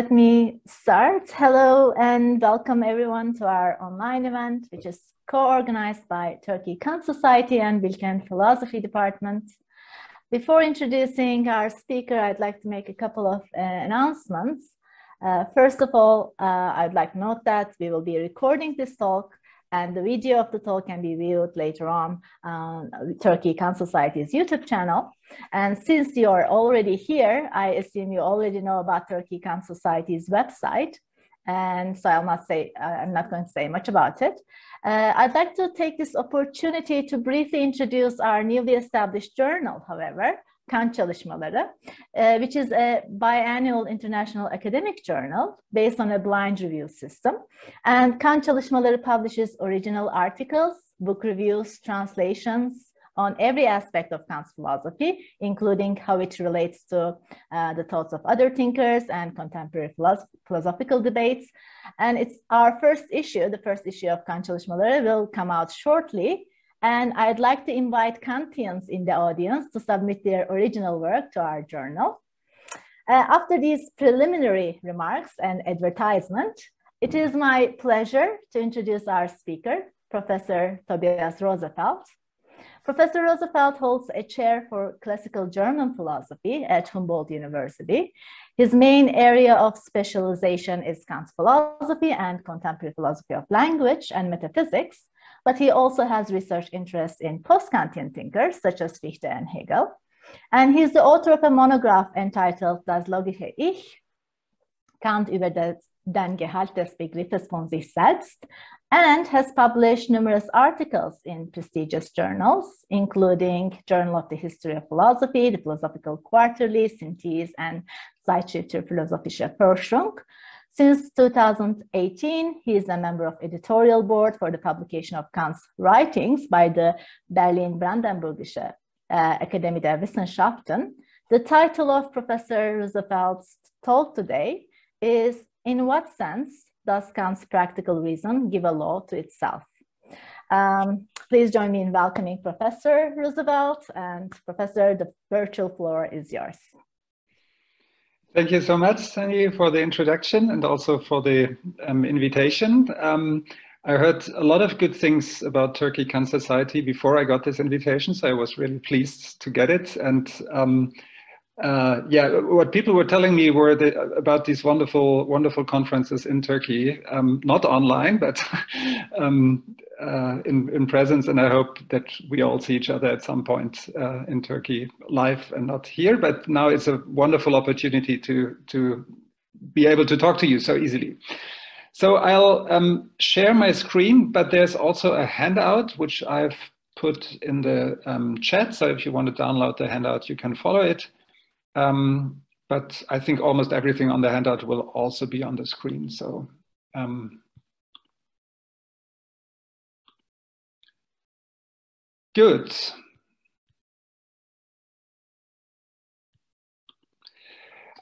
let me start. Hello and welcome everyone to our online event, which is co-organized by Türkiye Kant Society and Bilkent Philosophy Department. Before introducing our speaker, I'd like to make a couple of announcements. First of all, I'd like to note that we will be recording this talk, and the video of the talk can be viewed later on Türkiye Kant Society's YouTube channel. And since you're already here, I assume you already know about Türkiye Kant Society's website. And so I'm not going to say much about it. I'd like to take this opportunity to briefly introduce our newly established journal, however, Kant Çalışmaları, which is a biannual international academic journal based on a blind review system. And Kant Çalışmaları publishes original articles, book reviews, translations on every aspect of Kant's philosophy, including how it relates to the thoughts of other thinkers and contemporary philosophical debates. And it's our first issue, the first issue of Kant Çalışmaları will come out shortly. And I'd like to invite Kantians in the audience to submit their original work to our journal. After these preliminary remarks and advertisement, it is my pleasure to introduce our speaker, Professor Tobias Rosefeldt'in. Professor Rosefeldt'in holds a chair for classical German philosophy at Humboldt University. His main area of specialization is Kant's philosophy and contemporary philosophy of language and metaphysics, but he also has research interests in post-Kantian thinkers such as Fichte and Hegel. And he's the author of a monograph entitled Das logische Ich, Kant über den Gehalt des Begriffes von sich selbst, and has published numerous articles in prestigious journals, including Journal of the History of Philosophy, the Philosophical Quarterly, Synthese, and Zeitschrift für Philosophische Forschung. Since 2018, he is a member of editorial board for the publication of Kant's writings by the Berlin-Brandenburgische Akademie der Wissenschaften. The title of Professor Rosefeldt's talk today is, "In what sense does Kant's practical reason give a law to itself?" Please join me in welcoming Professor Roosevelt. And Professor, the virtual floor is yours. Thank you so much, Saniye, for the introduction and also for the invitation. I heard a lot of good things about Türkiye Kant Society before I got this invitation, so I was really pleased to get it. And yeah, what people were telling me were about these wonderful conferences in Turkey, not online, but in presence. And I hope that we all see each other at some point in Turkey live and not here. But now it's a wonderful opportunity to be able to talk to you so easily. So I'll share my screen, but there's also a handout which I've put in the chat. So if you want to download the handout, you can follow it. But I think almost everything on the handout will also be on the screen. So good.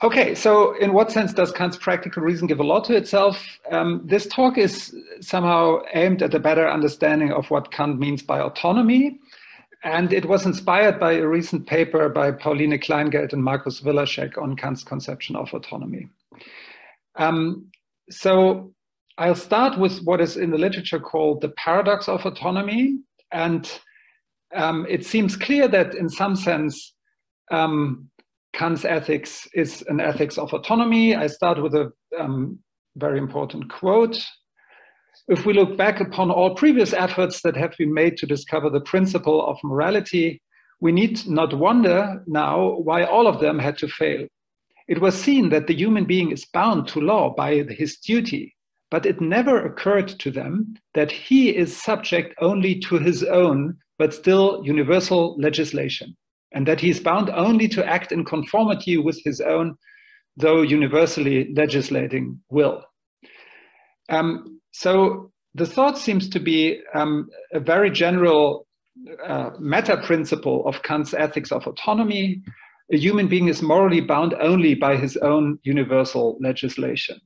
Okay, so in what sense does Kant's practical reason give a law to itself? This talk is somehow aimed at a better understanding of what Kant means by autonomy. And it was inspired by a recent paper by Pauline Kleingeld and Markus Willaschek on Kant's conception of autonomy. So I'll start with what is in the literature called the paradox of autonomy. And it seems clear that in some sense, Kant's ethics is an ethics of autonomy. I start with a very important quote. If we look back upon all previous efforts that have been made to discover the principle of morality, we need not wonder now why all of them had to fail. It was seen that the human being is bound to law by his duty, but it never occurred to them that he is subject only to his own, but still universal legislation, and that he is bound only to act in conformity with his own, though universally legislating will. So the thought seems to be a very general meta principle of Kant's ethics of autonomy. A human being is morally bound only by his own universal legislation.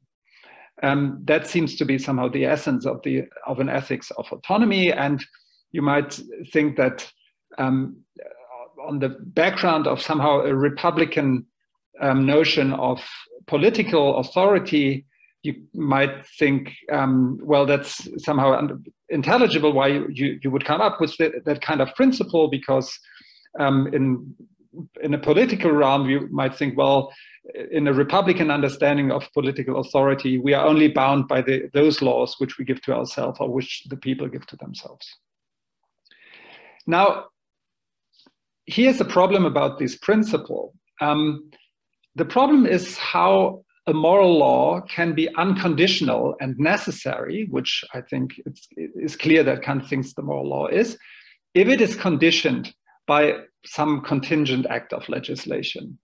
That seems to be somehow the essence of an ethics of autonomy. And you might think that on the background of somehow a Republican notion of political authority, you might think, well, that's somehow intelligible why you would come up with that kind of principle, because in a political realm, you might think, well, in a Republican understanding of political authority, we are only bound by those laws which we give to ourselves or which the people give to themselves. Now, here's the problem about this principle. The problem is how a moral law can be unconditional and necessary, which I think is clear that Kant thinks the moral law is, if it is conditioned by some contingent act of legislation.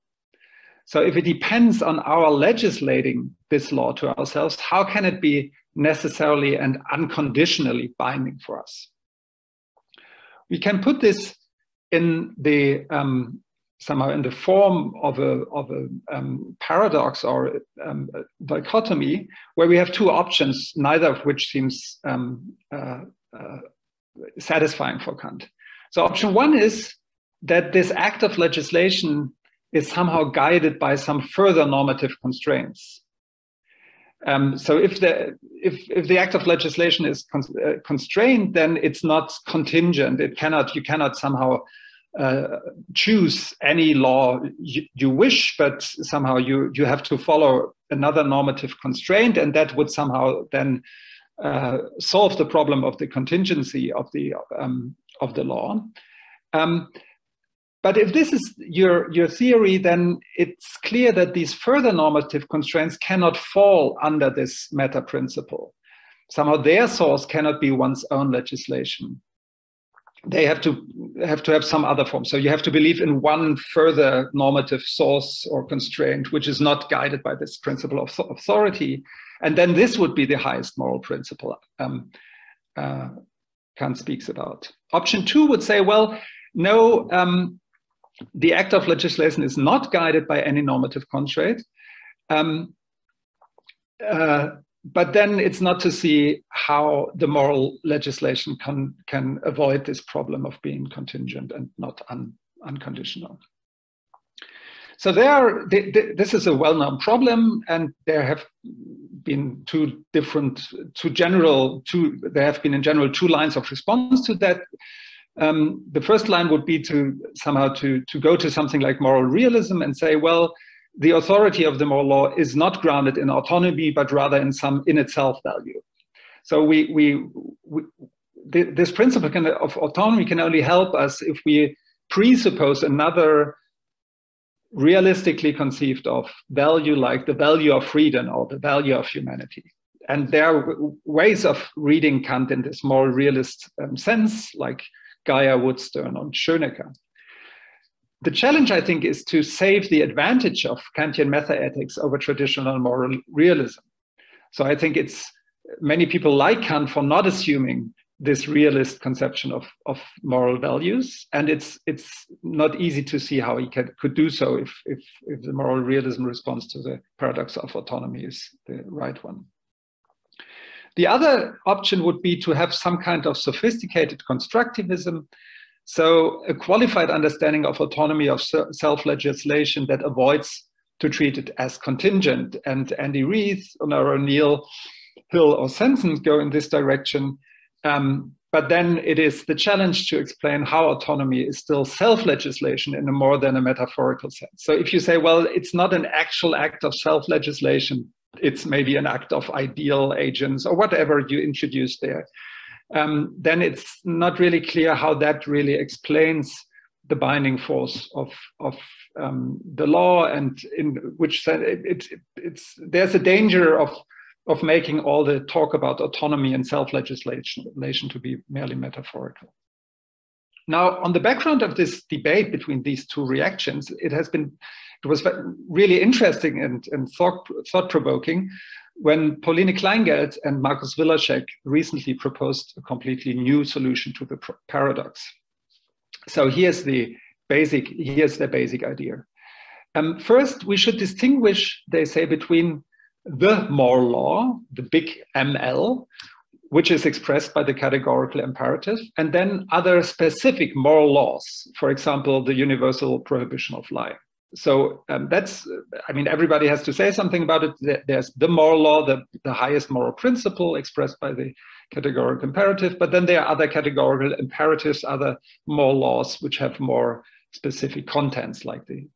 So if it depends on our legislating this law to ourselves, how can it be necessarily and unconditionally binding for us? We can put this in the somehow in the form of a paradox or a dichotomy, where we have two options, neither of which seems satisfying for Kant. So option one is that this act of legislation is somehow guided by some further normative constraints. So if the act of legislation is constrained, then it's not contingent. You cannot somehow choose any law you wish, but somehow you have to follow another normative constraint, and that would somehow then solve the problem of the contingency of the law. But if this is your theory, then it's clear that these further normative constraints cannot fall under this meta principle. Somehow their source cannot be one's own legislation. They have to have some other form. So you have to believe in one further normative source or constraint, which is not guided by this principle of authority. And then this would be the highest moral principle Kant speaks about. Option two would say, well, no, the act of legislation is not guided by any normative constraint. But then it's not to see how the moral legislation can avoid this problem of being contingent and not unconditional. So this is a well-known problem, and there have been there have been in general two lines of response to that. The first line would be to somehow to go to something like moral realism and say, well, the authority of the moral law is not grounded in autonomy, but rather in some in itself value. So this principle of autonomy can only help us if we presuppose another realistically conceived of value, like the value of freedom or the value of humanity. And there are ways of reading Kant in this moral realist sense, like Geyer, Woodstern, and Schönecker. The challenge, I think, is to save the advantage of Kantian meta-ethics over traditional moral realism. So I think it's many people like Kant for not assuming this realist conception of moral values, and it's not easy to see how he could do so if the moral realism response to the paradox of autonomy is the right one. The other option would be to have some kind of sophisticated constructivism, so a qualified understanding of autonomy of self-legislation that avoids to treat it as contingent. And Andy Reith, Honora O'Neill, Hill, or Sensen go in this direction. But then it is the challenge to explain how autonomy is still self-legislation in a more than a metaphorical sense. So if you say, well, it's not an actual act of self-legislation, it's maybe an act of ideal agents or whatever you introduce there, then it's not really clear how that really explains the binding force of the law, and in which sense there's a danger of making all the talk about autonomy and self-legislation to be merely metaphorical. Now, on the background of this debate between these two reactions, it was really interesting and thought-provoking when Pauline Kleingeld and Markus Willerschek recently proposed a completely new solution to the paradox. So here's their basic idea. First, we should distinguish, they say, between the moral law, the big ML, which is expressed by the categorical imperative, and then other specific moral laws, for example, the universal prohibition of lying. So that's, I mean, everybody has to say something about it. There's the moral law, the highest moral principle expressed by the categorical imperative, but then there are other categorical imperatives, other moral laws which have more specific contents, like the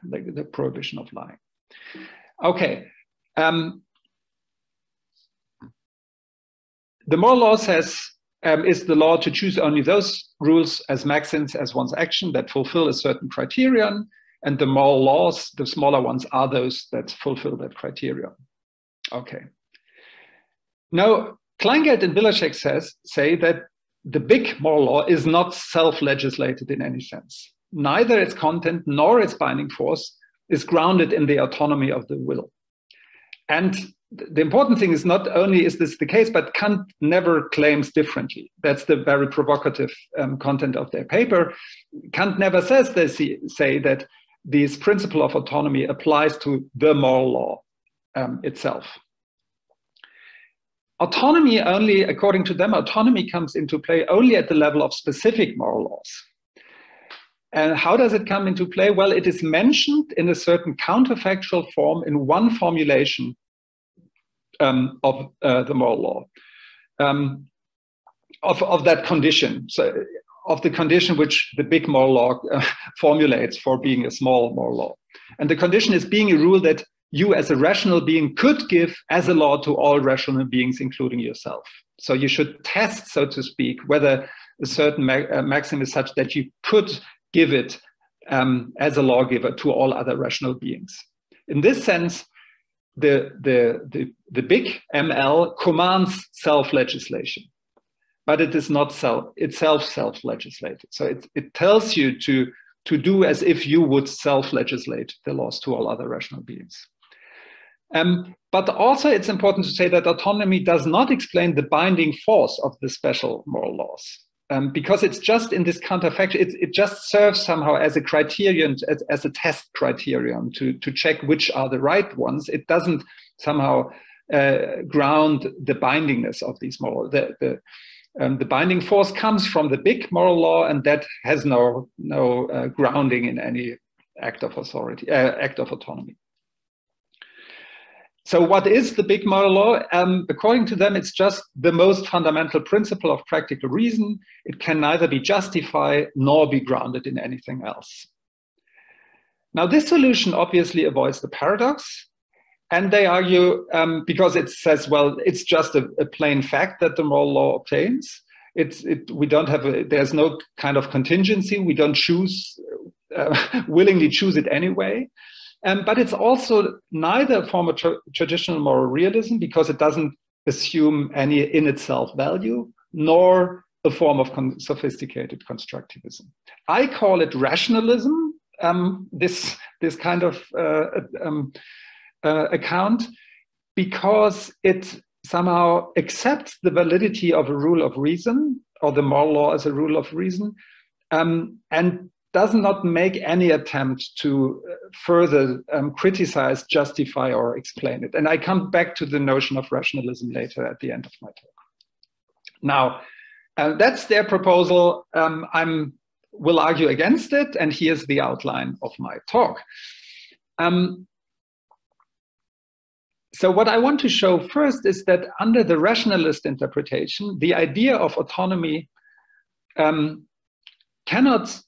like the prohibition of lying. Okay. The moral law says, is the law to choose only those rules as maxims as one's action that fulfill a certain criterion, and the moral laws, the smaller ones, are those that fulfill that criterion. Okay. Now, Kleingeld and Wilczek say that the big moral law is not self-legislated in any sense. Neither its content nor its binding force is grounded in the autonomy of the will. And the important thing is, not only is this the case, but Kant never claims differently. That's the very provocative content of their paper. Kant never says, they say that this principle of autonomy applies to the moral law itself. Autonomy only, according to them, autonomy comes into play only at the level of specific moral laws. And how does it come into play? Well, it is mentioned in a certain counterfactual form in one formulation of the moral law, of that condition, so of the condition which the big moral law formulates for being a small moral law. And the condition is being a rule that you as a rational being could give as a law to all rational beings, including yourself. So you should test, so to speak, whether a certain maxim is such that you could give it as a lawgiver to all other rational beings. In this sense, the big ML commands self-legislation, but it is not itself self-legislated. So it tells you to do as if you would self-legislate the laws to all other rational beings. But also it's important to say that autonomy does not explain the binding force of the special moral laws. Because it's just in this counterfactual, it just serves somehow as a criterion, as a test criterion to check which are the right ones. It doesn't somehow ground the bindingness of these moral. The binding force comes from the big moral law, and that has no grounding in any act of authority, act of autonomy. So what is the big moral law? According to them, it's just the most fundamental principle of practical reason. It can neither be justified nor be grounded in anything else. Now, this solution obviously avoids the paradox. And they argue, because it says, well, it's just a plain fact that the moral law obtains. We don't have there's no kind of contingency. We don't willingly choose it anyway. But it's also neither a form of traditional moral realism, because it doesn't assume any in itself value, nor a form of sophisticated constructivism. I call it rationalism, this kind of account, because it somehow accepts the validity of a rule of reason, or the moral law as a rule of reason, and does not make any attempt to further criticize, justify, or explain it. And I come back to the notion of rationalism later at the end of my talk. Now, that's their proposal. I will argue against it, and here's the outline of my talk. So what I want to show first is that under the rationalist interpretation, the idea of autonomy cannot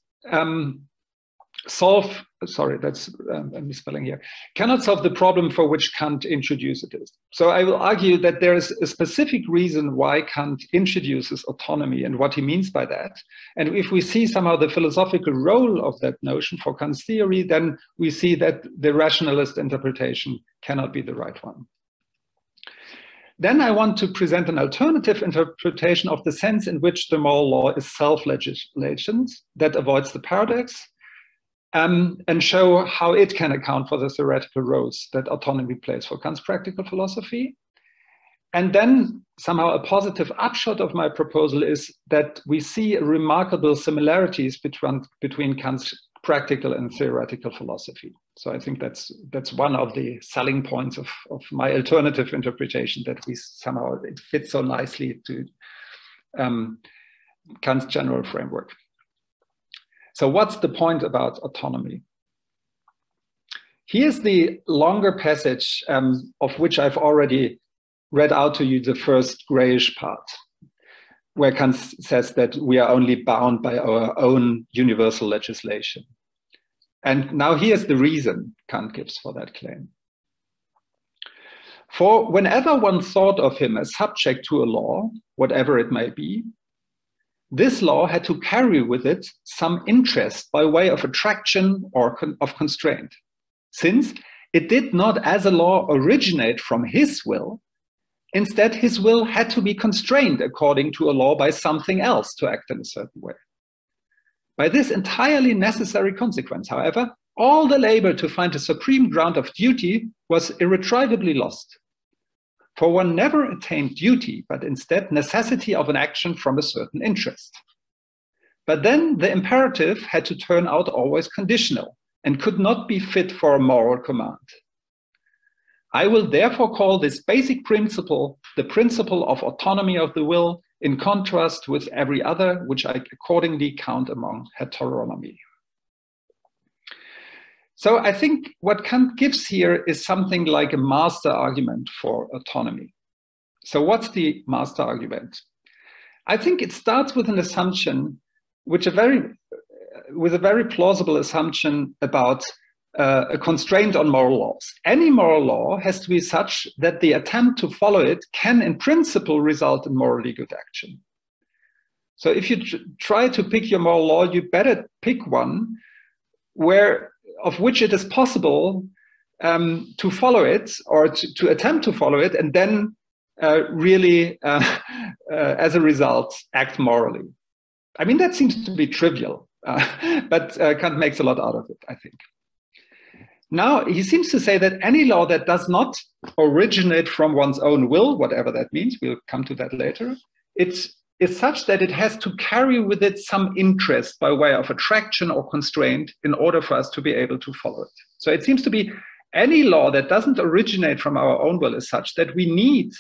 solve, sorry, that's a misspelling here, cannot solve the problem for which Kant introduced it. So I will argue that there is a specific reason why Kant introduces autonomy and what he means by that. And if we see somehow the philosophical role of that notion for Kant's theory, then we see that the rationalist interpretation cannot be the right one. Then I want to present an alternative interpretation of the sense in which the moral law is self-legislation that avoids the paradox, and show how it can account for the theoretical roles that autonomy plays for Kant's practical philosophy. And then somehow a positive upshot of my proposal is that we see remarkable similarities between Kant's practical and theoretical philosophy. So I think that's one of the selling points of my alternative interpretation, that we somehow, it fits so nicely to Kant's general framework. So what's the point about autonomy? Here's the longer passage of which I've already read out to you the first grayish part, where Kant says that we are only bound by our own universal legislation. And now here's the reason Kant gives for that claim. For whenever one thought of him as subject to a law, whatever it may be, this law had to carry with it some interest by way of attraction or of constraint, since it did not as a law originate from his will. Instead, his will had to be constrained according to a law by something else to act in a certain way. By this entirely necessary consequence, however, all the labor to find a supreme ground of duty was irretrievably lost. For one never attained duty, but instead necessity of an action from a certain interest. But then the imperative had to turn out always conditional and could not be fit for a moral command. I will therefore call this basic principle the principle of autonomy of the will, in contrast with every other, which I accordingly count among heteronomy. So I think what Kant gives here is something like a master argument for autonomy. So what's the master argument? I think it starts with an assumption, with a very plausible assumption about a constraint on moral laws. Any moral law has to be such that the attempt to follow it can in principle result in morally good action. So if you try to pick your moral law, you better pick one of which it is possible to follow it, or to attempt to follow it, and then really, as a result, act morally. I mean, that seems to be trivial, but Kant makes a lot out of it, I think. Now, he seems to say that any law that does not originate from one's own will, whatever that means, we'll come to that later, it's such that it has to carry with it some interest by way of attraction or constraint in order for us to be able to follow it. So it seems to be any law that doesn't originate from our own will is such that we need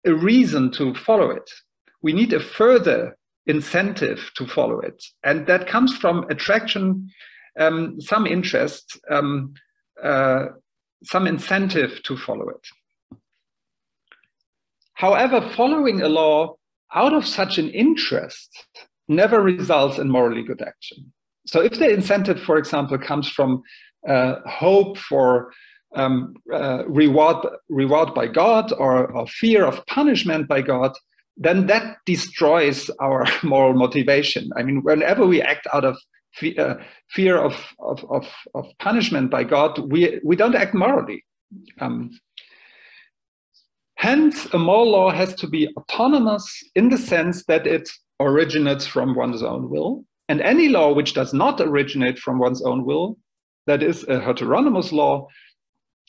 a reason to follow it. We need a further incentive to follow it. And that comes from attraction, some interest, some incentive to follow it. However, following a law out of such an interest never results in morally good action. So if the incentive, for example, comes from hope for reward by God, or fear of punishment by God, then that destroys our moral motivation. I mean, whenever we act out of fear of punishment by God, we don't act morally. Hence, a moral law has to be autonomous in the sense that it originates from one's own will. And any law which does not originate from one's own will, that is a heteronomous law,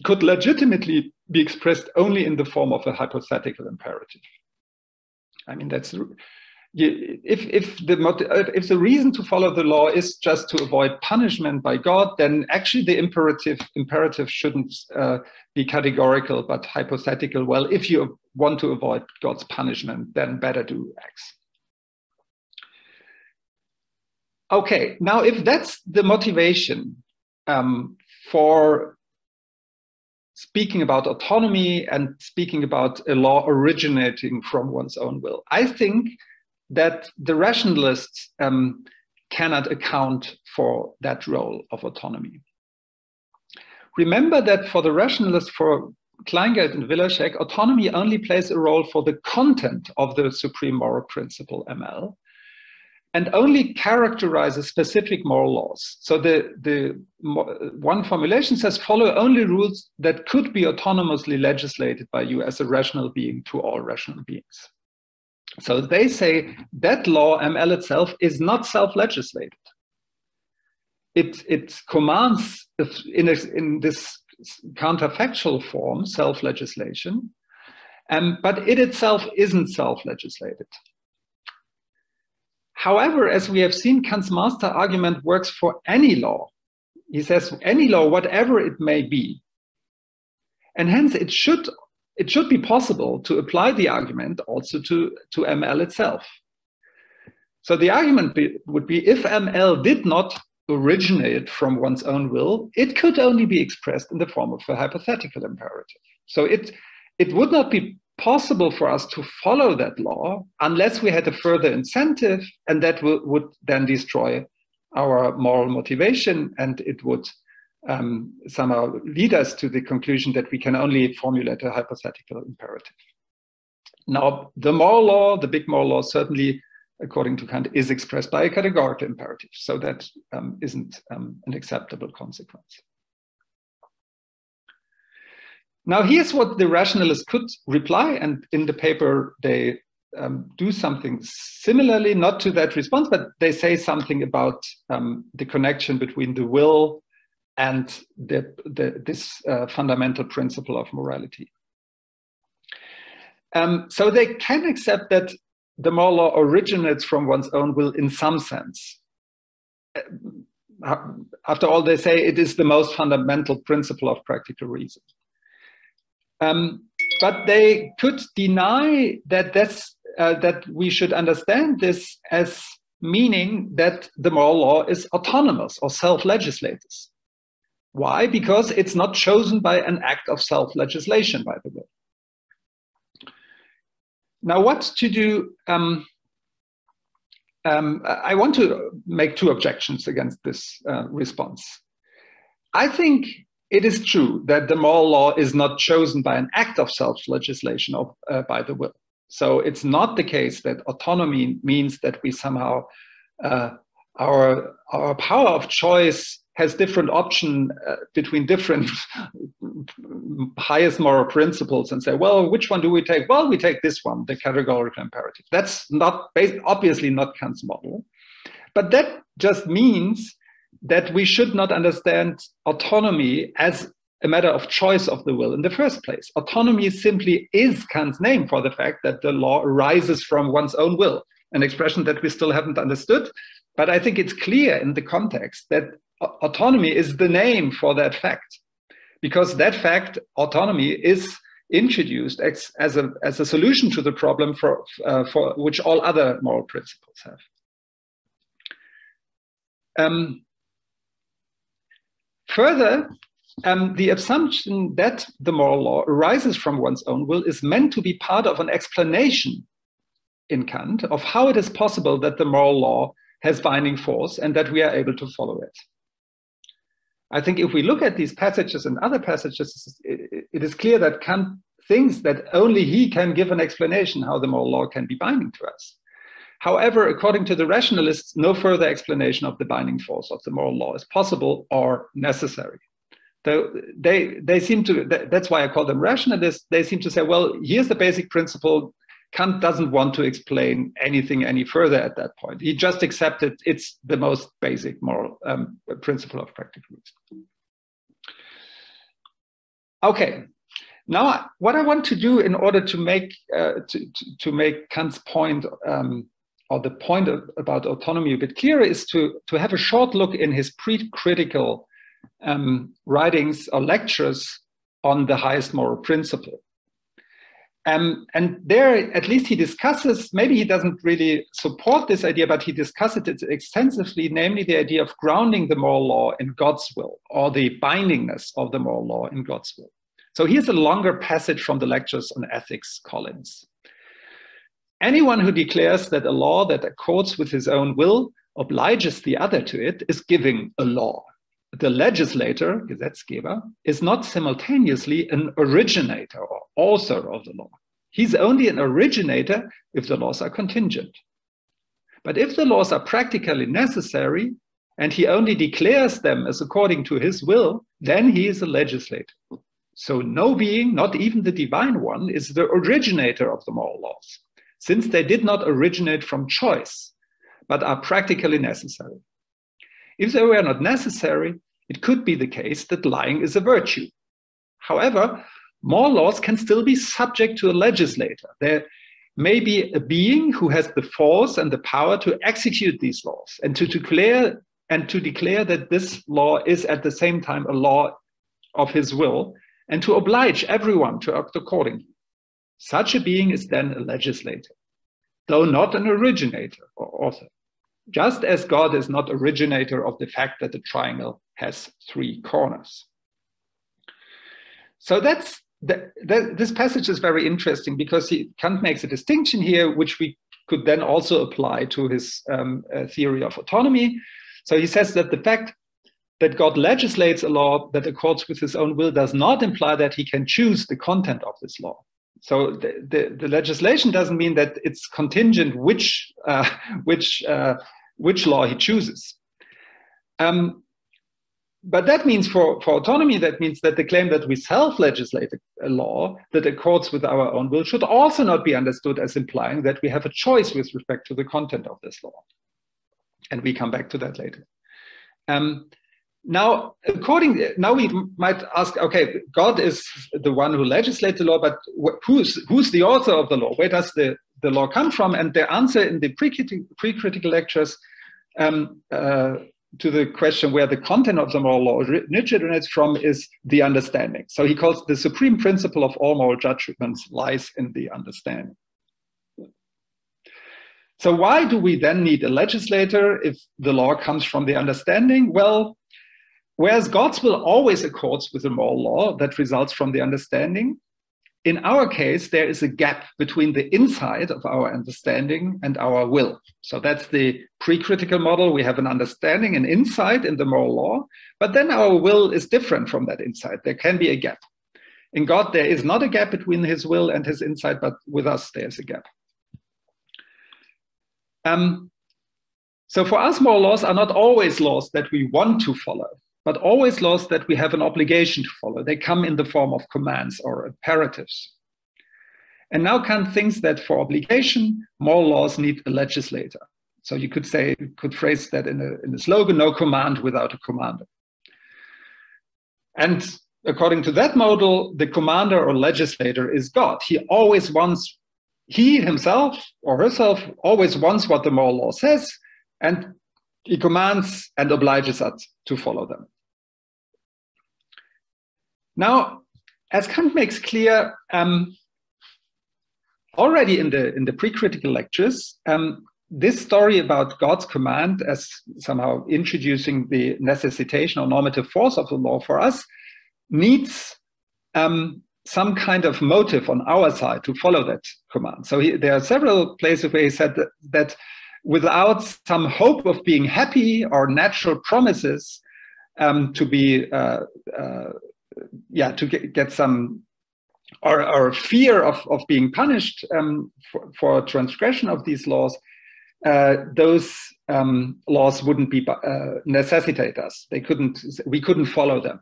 could legitimately be expressed only in the form of a hypothetical imperative. I mean, that's if the reason to follow the law is just to avoid punishment by God, then actually the imperative shouldn't be categorical but hypothetical. Well, if you want to avoid God's punishment, then better do X. Okay, now if that's the motivation for speaking about autonomy and speaking about a law originating from one's own will, I think that the rationalists cannot account for that role of autonomy. Remember that for the rationalists, for Kleingeld and Willerschek, autonomy only plays a role for the content of the supreme moral principle, ML, and only characterizes specific moral laws. So the one formulation says, follow only rules that could be autonomously legislated by you as a rational being to all rational beings. So they say that law, ML itself, is not self-legislated. It commands, in this counterfactual form, self-legislation, but it itself isn't self-legislated. However, as we have seen, Kant's master argument works for any law. He says any law, whatever it may be. And hence it should be possible to apply the argument also to ML itself. So the argument would be, if ML did not originate from one's own will, it could only be expressed in the form of a hypothetical imperative. So it would not be possible for us to follow that law unless we had a further incentive, and that would then destroy our moral motivation, and it would somehow lead us to the conclusion that we can only formulate a hypothetical imperative. Now, the moral law, the big moral law, certainly, according to Kant, is expressed by a categorical imperative. So that isn't an acceptable consequence. Now, here's what the rationalists could reply, and in the paper they do something similarly, not to that response, but they say something about the connection between the will and this fundamental principle of morality. So they can accept that the moral law originates from one's own will in some sense. After all, they say it is the most fundamental principle of practical reason. But they could deny that that we should understand this as meaning that the moral law is autonomous or self-legislates. Why? Because it's not chosen by an act of self-legislation by the will. Now, what to do? I want to make two objections against this response. I think it is true that the moral law is not chosen by an act of self-legislation or by the will. So it's not the case that autonomy means that we somehow, our power of choice has different option between different highest moral principles and say, well, which one do we take? Well, we take this one, the categorical imperative. That's not obviously not Kant's model, but that just means that we should not understand autonomy as a matter of choice of the will in the first place. Autonomy simply is Kant's name for the fact that the law arises from one's own will, an expression that we still haven't understood, but I think it's clear in the context that autonomy is the name for that fact, because that fact, autonomy, is introduced as a solution to the problem for which all other moral principles have. Further, the assumption that the moral law arises from one's own will is meant to be part of an explanation in Kant of how it is possible that the moral law has binding force and that we are able to follow it. I think if we look at these passages and other passages, it is clear that Kant thinks that only he can give an explanation how the moral law can be binding to us. However, according to the rationalists, no further explanation of the binding force of the moral law is possible or necessary. They seem to, that's why I call them rationalists, they seem to say, well, here's the basic principle. Kant doesn't want to explain anything any further at that point. He just accepted it's the most basic moral principle of practical reason. Okay, now what I want to do in order to make Kant's point or the point about autonomy a bit clearer is to have a short look in his pre-critical writings or lectures on the highest moral principle. And there, at least he discusses, maybe he doesn't really support this idea, but he discusses it extensively, namely the idea of grounding the moral law in God's will, or the bindingness of the moral law in God's will. So here's a longer passage from the lectures on ethics, Collins. Anyone who declares that a law that accords with his own will obliges the other to it is giving a law. The legislator, Gesetzgeber, is not simultaneously an originator or author of the law. He's only an originator if the laws are contingent. But if the laws are practically necessary and he only declares them as according to his will, then he is a legislator. So no being, not even the divine one, is the originator of the moral laws, since they did not originate from choice, but are practically necessary. If they were not necessary, it could be the case that lying is a virtue. However, moral laws can still be subject to a legislator. There may be a being who has the force and the power to execute these laws and to declare that this law is at the same time a law of his will and to oblige everyone to act accordingly. Such a being is then a legislator, though not an originator or author. just as God is not originator of the fact that the triangle has 3 corners. So this passage is very interesting because Kant makes a distinction here, which we could then also apply to his theory of autonomy. So he says that the fact that God legislates a law that accords with his own will does not imply that he can choose the content of this law. So the legislation doesn't mean that it's contingent which law he chooses. But that means for autonomy, that means that the claim that we self-legislate a law that accords with our own will should also not be understood as implying that we have a choice with respect to the content of this law. And we come back to that later. Now we might ask, okay, God is the one who legislates the law, but who's the author of the law? Where does the law come from? And the answer in the pre-critical lectures to the question where the content of the moral law originates from is the understanding. So he calls the supreme principle of all moral judgments lies in the understanding. So why do we then need a legislator if the law comes from the understanding? Well, whereas God's will always accords with the moral law that results from the understanding, in our case, there is a gap between the inside of our understanding and our will. So that's the pre-critical model. We have an understanding, an insight in the moral law, but then our will is different from that insight. There can be a gap. In God, there is not a gap between his will and his insight, but with us, there's a gap. So for us, moral laws are not always laws that we want to follow, but always laws that we have an obligation to follow. They come in the form of commands or imperatives. And now Kant thinks that for obligation, moral laws need a legislator. So you could phrase that in a slogan, no command without a commander. And according to that model, the commander or legislator is God. He himself or herself always wants what the moral law says, and he commands and obliges us to follow them. Now, as Kant makes clear already in the pre-critical lectures, this story about God's command as somehow introducing the necessitation or normative force of the law for us needs some kind of motive on our side to follow that command. So there are several places where he said that without some hope of being happy or natural promises to get some or fear of being punished for transgression of these laws, those laws wouldn't be necessitate us. We couldn't follow them.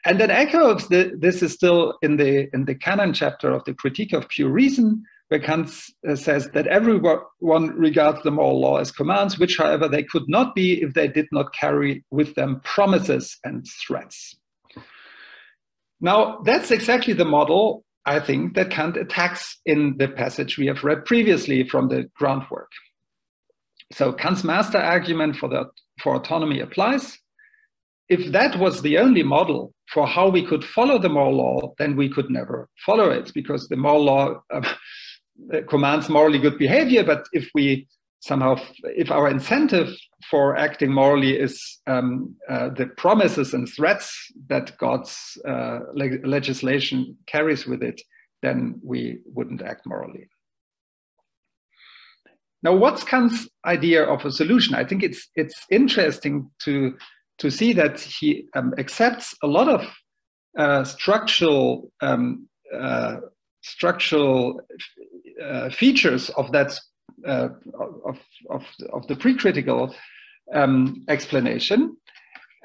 And an echo of this is still in the canon chapter of the Critique of Pure Reason, where Kant says that everyone regards the moral law as commands, which, however, they could not be if they did not carry with them promises and threats. Now, that's exactly the model, I think, that Kant attacks in the passage we have read previously from the groundwork. So Kant's master argument for autonomy applies. If that was the only model for how we could follow the moral law, then we could never follow it, because the moral law commands morally good behavior. But if our incentive for acting morally is the promises and threats that God's legislation carries with it, then we wouldn't act morally. Now, what's Kant's idea of a solution? I think it's interesting to see that he accepts a lot of structural features of that of the pre-critical explanation.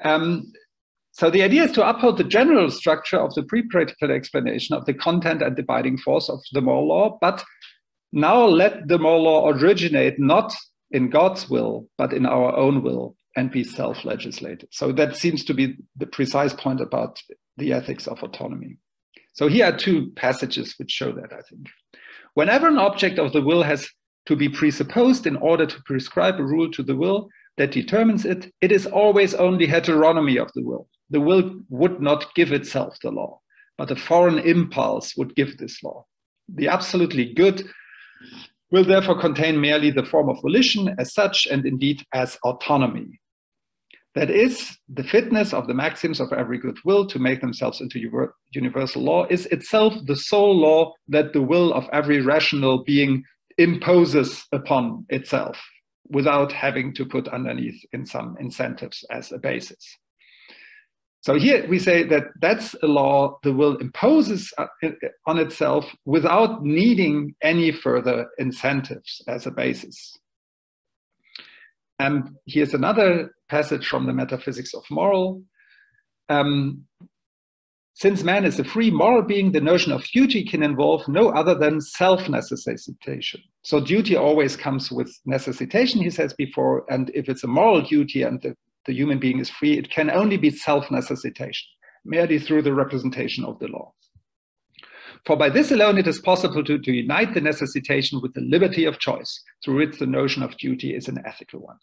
So the idea is to uphold the general structure of the pre-critical explanation of the content and the binding force of the moral law, but now let the moral law originate not in God's will, but in our own will, and be self-legislated. So that seems to be the precise point about the ethics of autonomy. So here are two passages which show that, I think. Whenever an object of the will has to be presupposed in order to prescribe a rule to the will that determines it, it is always only heteronomy of the will. The will would not give itself the law, but a foreign impulse would give this law. The absolutely good will therefore contain merely the form of volition as such, and indeed as autonomy. That is, the fitness of the maxims of every good will to make themselves into universal law is itself the sole law that the will of every rational being imposes upon itself, without having to put underneath in some incentives as a basis. So here we say that that's a law the will imposes on itself without needing any further incentives as a basis. And here's another passage from the Metaphysics of Moral. Since man is a free moral being, the notion of duty can involve no other than self-necessitation. So duty always comes with necessitation, he says before, and if it's a moral duty and the human being is free, it can only be self-necessitation, merely through the representation of the law. For by this alone it is possible to unite the necessitation with the liberty of choice, through which the notion of duty is an ethical one.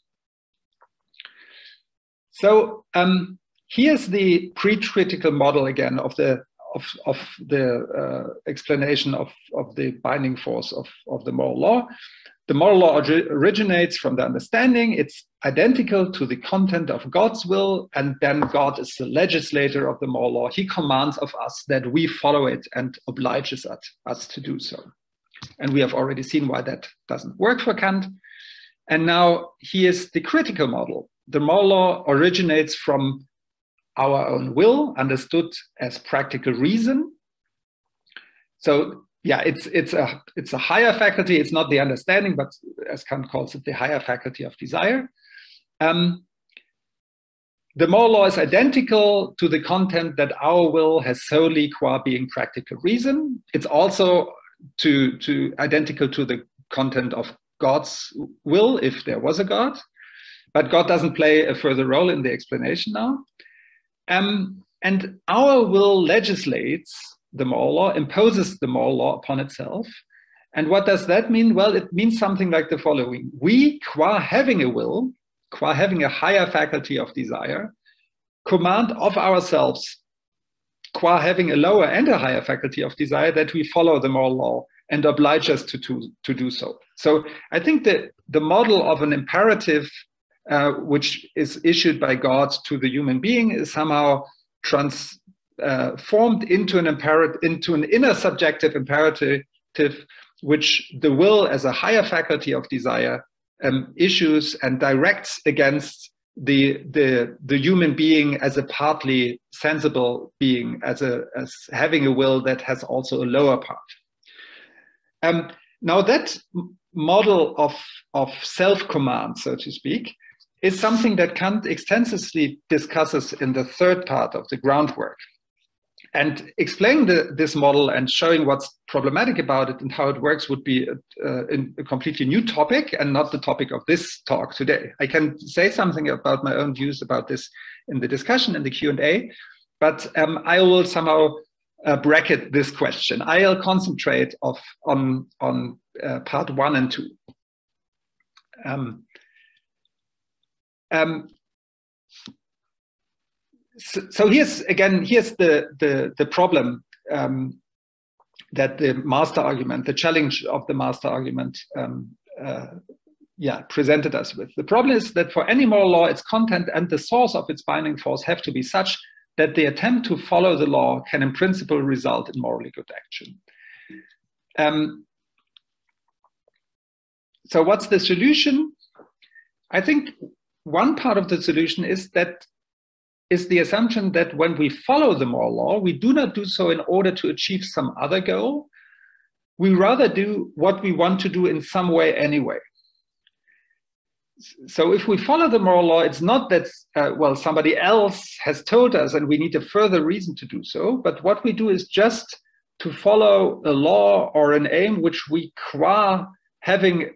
So here's the pre-critical model again of the explanation of the binding force of the moral law. The moral law originates from the understanding. It's identical to the content of God's will, and then God is the legislator of the moral law. He commands of us that we follow it and obliges us to do so. And we have already seen why that doesn't work for Kant. And now here's the critical model. The moral law originates from our own will, understood as practical reason. So yeah, it's a higher faculty. It's not the understanding, but as Kant calls it, the higher faculty of desire. The moral law is identical to the content that our will has solely qua being practical reason. It's also identical to the content of God's will, if there was a God. But God doesn't play a further role in the explanation now. And our will legislates the moral law, imposes the moral law upon itself. And what does that mean? Well, it means something like the following. We, qua having a will, qua having a higher faculty of desire, command of ourselves, qua having a lower and a higher faculty of desire, that we follow the moral law and oblige us to do so. So I think that the model of an imperative which is issued by God to the human being is somehow transformed into an inner subjective imperative, which the will as a higher faculty of desire issues and directs against the human being as a partly sensible being, as having a will that has also a lower part. Now that model of self-command, so to speak, is something that Kant extensively discusses in the third part of the groundwork. And explaining this model and showing what's problematic about it and how it works would be a completely new topic and not the topic of this talk today. I can say something about my own views about this in the discussion, in the Q&A, but I will somehow bracket this question. I'll concentrate on part 1 and 2. So here's the problem that the master argument, the challenge of the master argument, presented us with. The problem is that for any moral law, its content and the source of its binding force have to be such that the attempt to follow the law can in principle result in morally good action. So what's the solution? I think one part of the solution is the assumption that when we follow the moral law, we do not do so in order to achieve some other goal. We rather do what we want to do in some way anyway. So if we follow the moral law, it's not that, somebody else has told us and we need a further reason to do so, but what we do is just to follow a law or an aim which we, qua having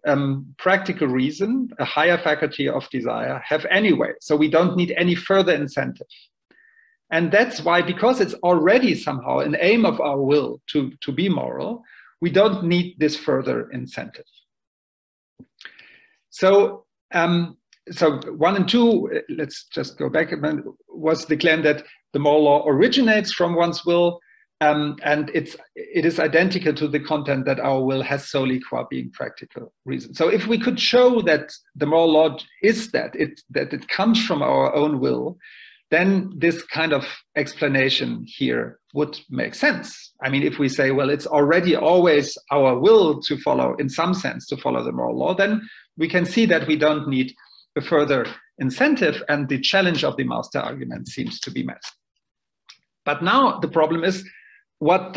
practical reason, a higher faculty of desire, have anyway. So we don't need any further incentive. And that's why, because it's already somehow an aim of our will to be moral, we don't need this further incentive. So 1 and 2, let's just go back a minute, was the claim that the moral law originates from one's will. and it is identical to the content that our will has solely qua being practical reason. So if we could show that the moral law is that it comes from our own will, then this kind of explanation here would make sense. I mean, if we say, well, it's already always our will to follow, in some sense, to follow the moral law, then we can see that we don't need a further incentive, and the challenge of the master argument seems to be met. But now the problem is, what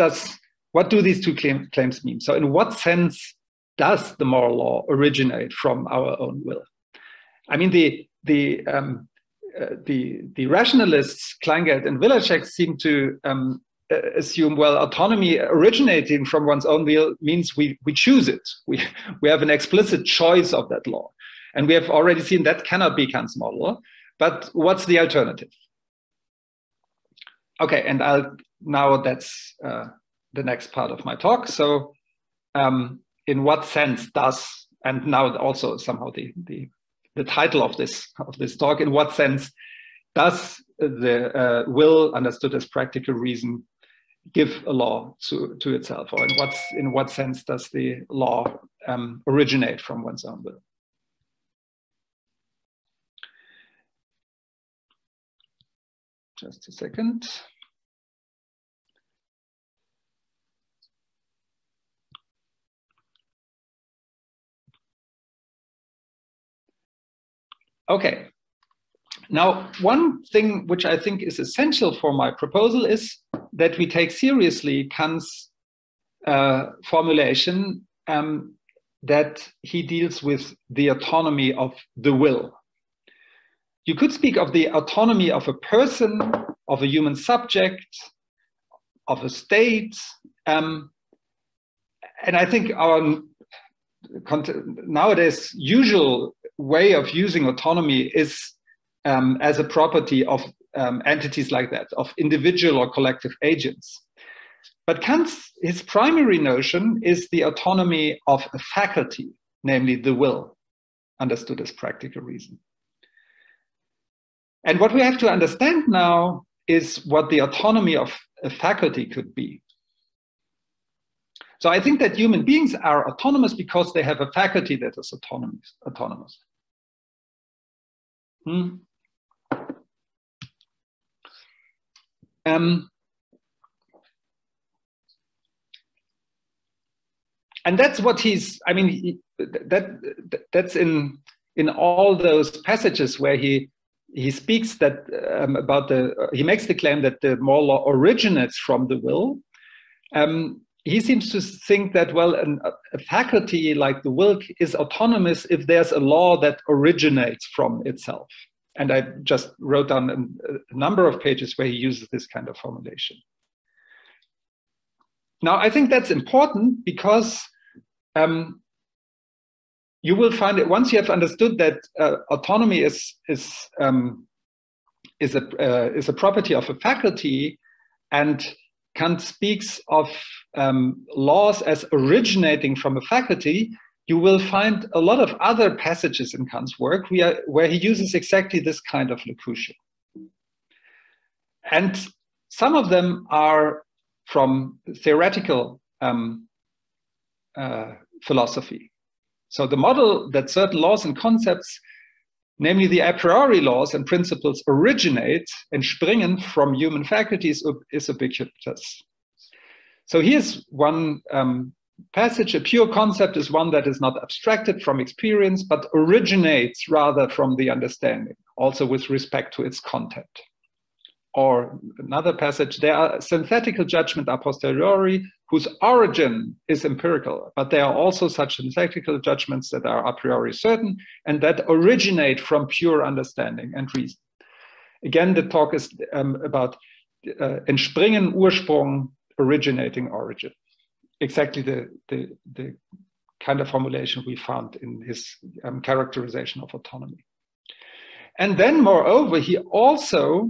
do these two claims mean? So in what sense does the moral law originate from our own will? I mean, the rationalists, Kleingeld and Wilczek, seem to assume, well, autonomy originating from one's own will means we choose it. We have an explicit choice of that law. And we have already seen that cannot be Kant's moral law. But what's the alternative? Okay, and now that's the next part of my talk. So in what sense does, and now also somehow the title of this talk, in what sense does the will understood as practical reason give a law to itself, or in what sense does the law originate from one's own will? Just a second. Okay. Now, one thing which I think is essential for my proposal is that we take seriously Kant's formulation that he deals with the autonomy of the will. You could speak of the autonomy of a person, of a human subject, of a state, and I think our nowadays usual way of using autonomy is as a property of entities like that, of individual or collective agents. But his primary notion is the autonomy of a faculty, namely the will, understood as practical reason. And what we have to understand now is what the autonomy of a faculty could be. So I think that human beings are autonomous because they have a faculty that is autonomous. And that's what that's in all those passages where he speaks that he makes the claim that the moral law originates from the will. He seems to think that, well, a faculty like the will is autonomous if there's a law that originates from itself. And I just wrote down a number of pages where he uses this kind of formulation. Now, I think that's important because you will find it once you have understood that autonomy is a property of a faculty, and Kant speaks of laws as originating from a faculty, you will find a lot of other passages in Kant's work where he uses exactly this kind of locution. And some of them are from theoretical philosophy. So the model that certain laws and concepts, namely the a priori laws and principles, originate and springen from human faculties is ubiquitous. So here's one passage. A pure concept is one that is not abstracted from experience, but originates rather from the understanding, also with respect to its content. Or another passage, there are synthetical judgments a posteriori whose origin is empirical, but there are also such synthetical judgments that are a priori certain and that originate from pure understanding and reason. Again, the talk is about entspringen, Ursprung, originating, origin. Exactly the kind of formulation we found in his characterization of autonomy. And then, moreover, he also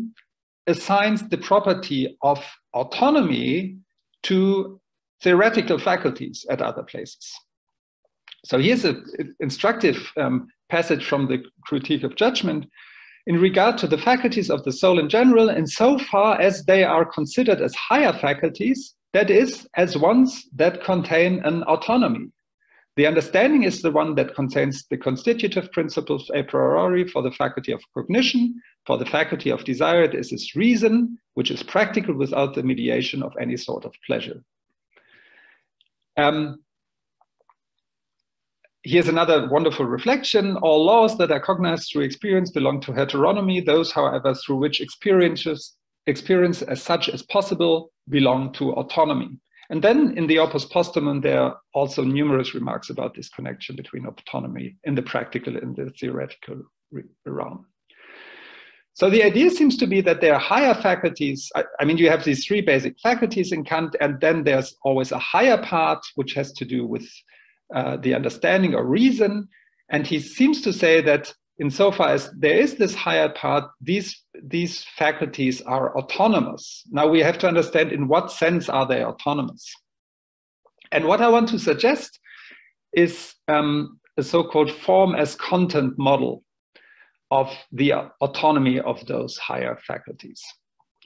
assigns the property of autonomy to theoretical faculties at other places. So here's an instructive passage from the Critique of Judgment. in regard to the faculties of the soul in general, insofar as they are considered as higher faculties, that is, as ones that contain an autonomy. The understanding is the one that contains the constitutive principles a priori for the faculty of cognition. For the faculty of desire, it is its reason, which is practical without the mediation of any sort of pleasure. Here's another wonderful reflection. All laws that are cognized through experience belong to heteronomy. Those, however, through which experience as such as possible belong to autonomy. And then in the opus posthumum, there are also numerous remarks about this connection between autonomy in the practical and the theoretical realm. So the idea seems to be that there are higher faculties. I mean, you have these three basic faculties in Kant, and then there's always a higher part, which has to do with the understanding or reason. And he seems to say that insofar as there is this higher part, these faculties are autonomous. Now we have to understand in what sense are they autonomous. And what I want to suggest is a so-called form as content model of the autonomy of those higher faculties,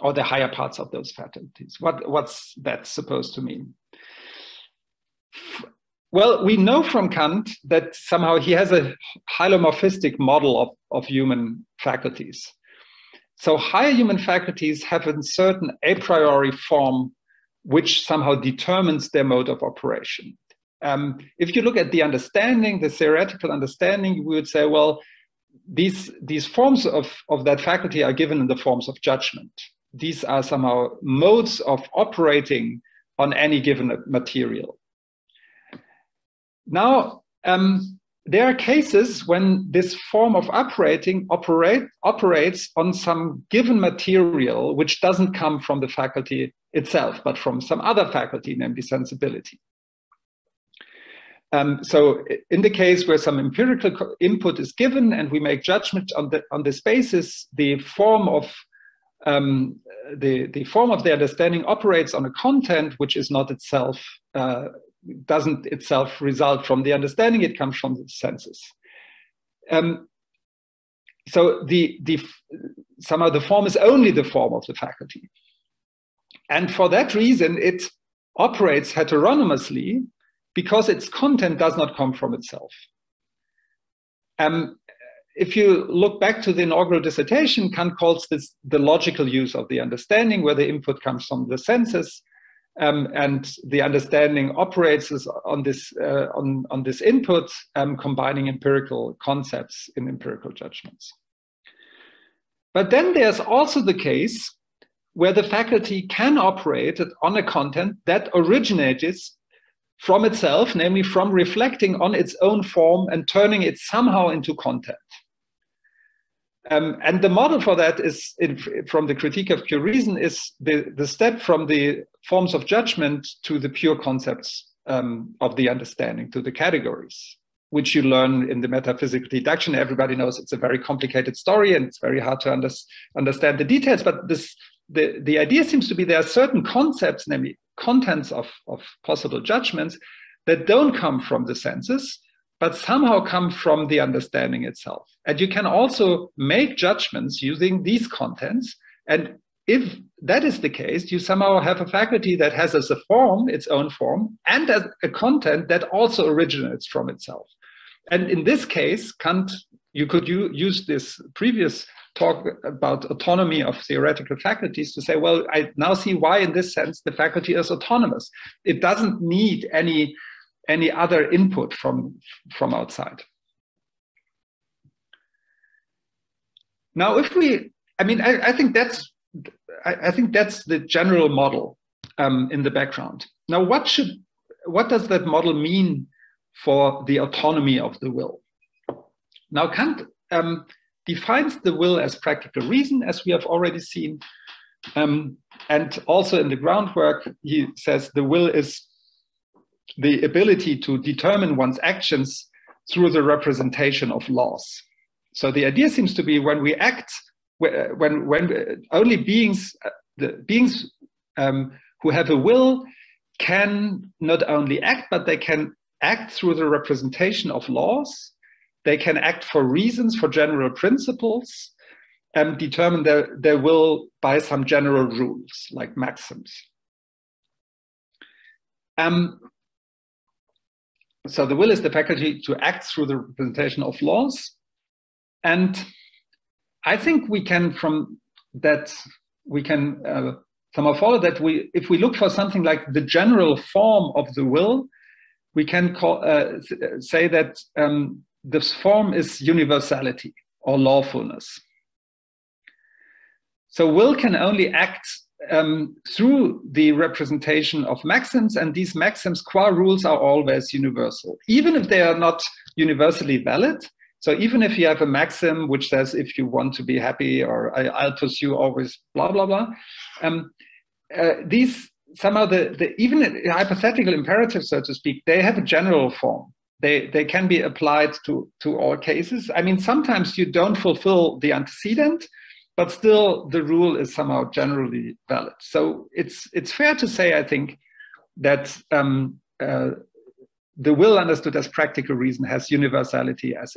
or the higher parts of those faculties. What's that supposed to mean? Well, we know from Kant that somehow he has a hylomorphistic model of human faculties. So higher human faculties have a certain a priori form which somehow determines their mode of operation. If you look at the understanding, the theoretical understanding, we would say, well, these forms of that faculty are given in the forms of judgment. These are somehow modes of operating on any given material. Now, there are cases when this form of operating operates on some given material which doesn't come from the faculty itself, but from some other faculty, namely sensibility. So in the case where some empirical input is given and we make judgment on this basis, the form of the understanding operates on a content which is not itself doesn't itself result from the understanding, it comes from the senses. So somehow the form is only the form of the faculty. And for that reason, it operates heteronomously because its content does not come from itself. If you look back to the inaugural dissertation, Kant calls this the logical use of the understanding, where the input comes from the senses. And the understanding operates on this input, combining empirical concepts in empirical judgments. But then there's also the case where the faculty can operate on a content that originates from itself, namely from reflecting on its own form and turning it somehow into content. And the model for that is, from the Critique of Pure Reason, is the step from the forms of judgment to the pure concepts of the understanding, to the categories, which you learn in the metaphysical deduction. Everybody knows it's a very complicated story and it's very hard to understand the details, but the idea seems to be there are certain concepts, namely contents of possible judgments, that don't come from the senses, but somehow come from the understanding itself. And you can also make judgments using these contents. And if that is the case, you somehow have a faculty that has as a form, its own form, and as a content that also originates from itself. And in this case, Kant, you could use this previous talk about autonomy of theoretical faculties to say, well, I now see why in this sense the faculty is autonomous. It doesn't need any other input from outside. Now, I think that's the general model in the background. Now, what does that model mean for the autonomy of the will? Now, Kant defines the will as practical reason, as we have already seen, and also in the groundwork, he says the will is the ability to determine one's actions through the representation of laws. So the idea seems to be when we act, when only beings who have a will can not only act, but they can act through the representation of laws. They can act for reasons, for general principles. determine their will by some general rules, like maxims. So the will is the faculty to act through the representation of laws. And I think we can, from that, we can somehow follow that if we look for something like the general form of the will, we can say that this form is universality or lawfulness. So will can only act through the representation of maxims, and these maxims qua rules are always universal, even if they are not universally valid. So even if you have a maxim which says, if you want to be happy, or I'll pursue always blah, blah, blah, these somehow, even hypothetical imperatives, so to speak, they have a general form. They can be applied to all cases. I mean, sometimes you don't fulfill the antecedent, but still the rule is somehow generally valid. So it's fair to say, I think, that the will understood as practical reason has universality as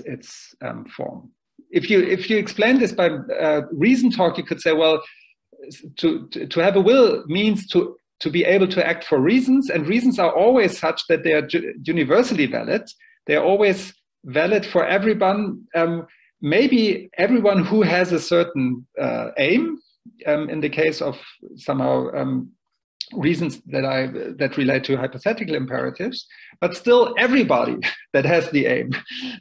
its form. If you explain this by reason talk, you could say, well, to have a will means to be able to act for reasons, and reasons are always such that they are universally valid. They are always valid for everyone. Maybe everyone who has a certain aim, in the case of somehow reasons that relate to hypothetical imperatives, but still everybody that has the aim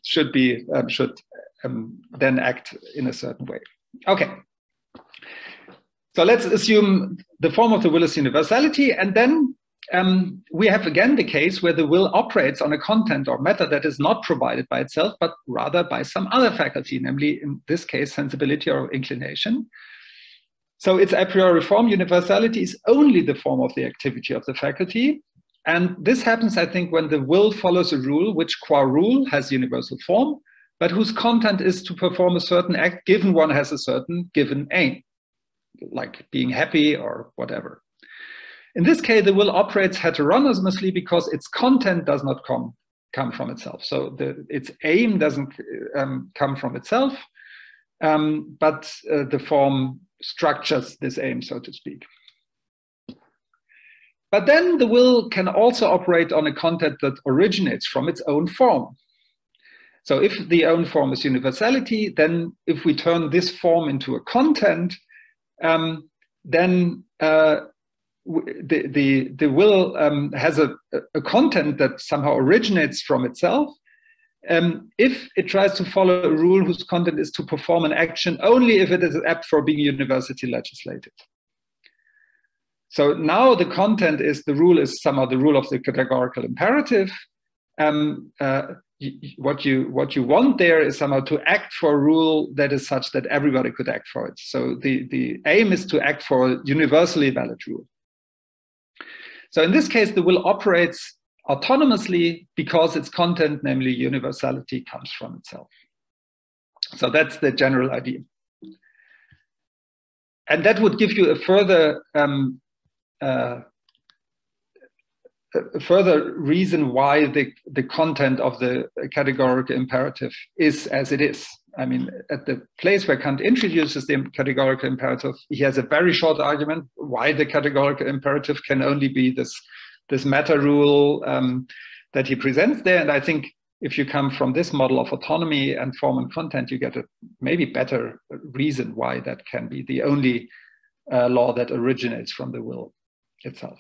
should then act in a certain way. Okay. So let's assume the form of the will is universality, and then we have again the case where the will operates on a content or matter that is not provided by itself, but rather by some other faculty, namely in this case, sensibility or inclination. So its a priori form, universality, is only the form of the activity of the faculty. And this happens, I think, when the will follows a rule which qua rule has universal form, but whose content is to perform a certain act given one has a certain given aim, like being happy or whatever. In this case, the will operates heteronomously because its content does not come from itself. So its aim doesn't come from itself, but the form structures this aim, so to speak. But then the will can also operate on a content that originates from its own form. So if the own form is universality, then if we turn this form into a content, then the will has a content that somehow originates from itself. If it tries to follow a rule whose content is to perform an action only if it is apt for being universally legislated. So now the content is, the rule is somehow the rule of the categorical imperative. What you want there is somehow to act for a rule that is such that everybody could act for it. So the aim is to act for a universally valid rule. So in this case, the will operates autonomously because its content, namely universality, comes from itself. So that's the general idea. And that would give you a further reason why the content of the categorical imperative is as it is. I mean, at the place where Kant introduces the categorical imperative, he has a very short argument why the categorical imperative can only be this matter rule that he presents there. And I think if you come from this model of autonomy and form and content, you get a maybe better reason why that can be the only law that originates from the will itself.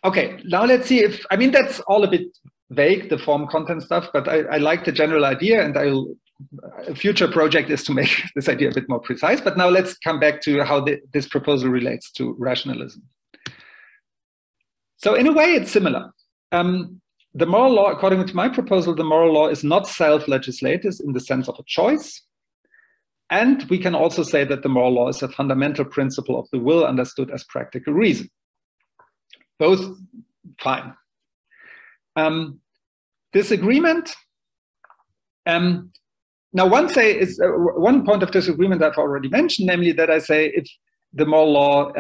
Okay, now let's see if, I mean, that's all a bit vague, the form content stuff, but I like the general idea, and a future project is to make this idea a bit more precise. But now let's come back to how this proposal relates to rationalism. So in a way, it's similar. The moral law, according to my proposal, the moral law is not self-legislative in the sense of a choice. And we can also say that the moral law is a fundamental principle of the will understood as practical reason. Both fine. Disagreement. Now, one point of disagreement I've already mentioned, namely that I say if the moral law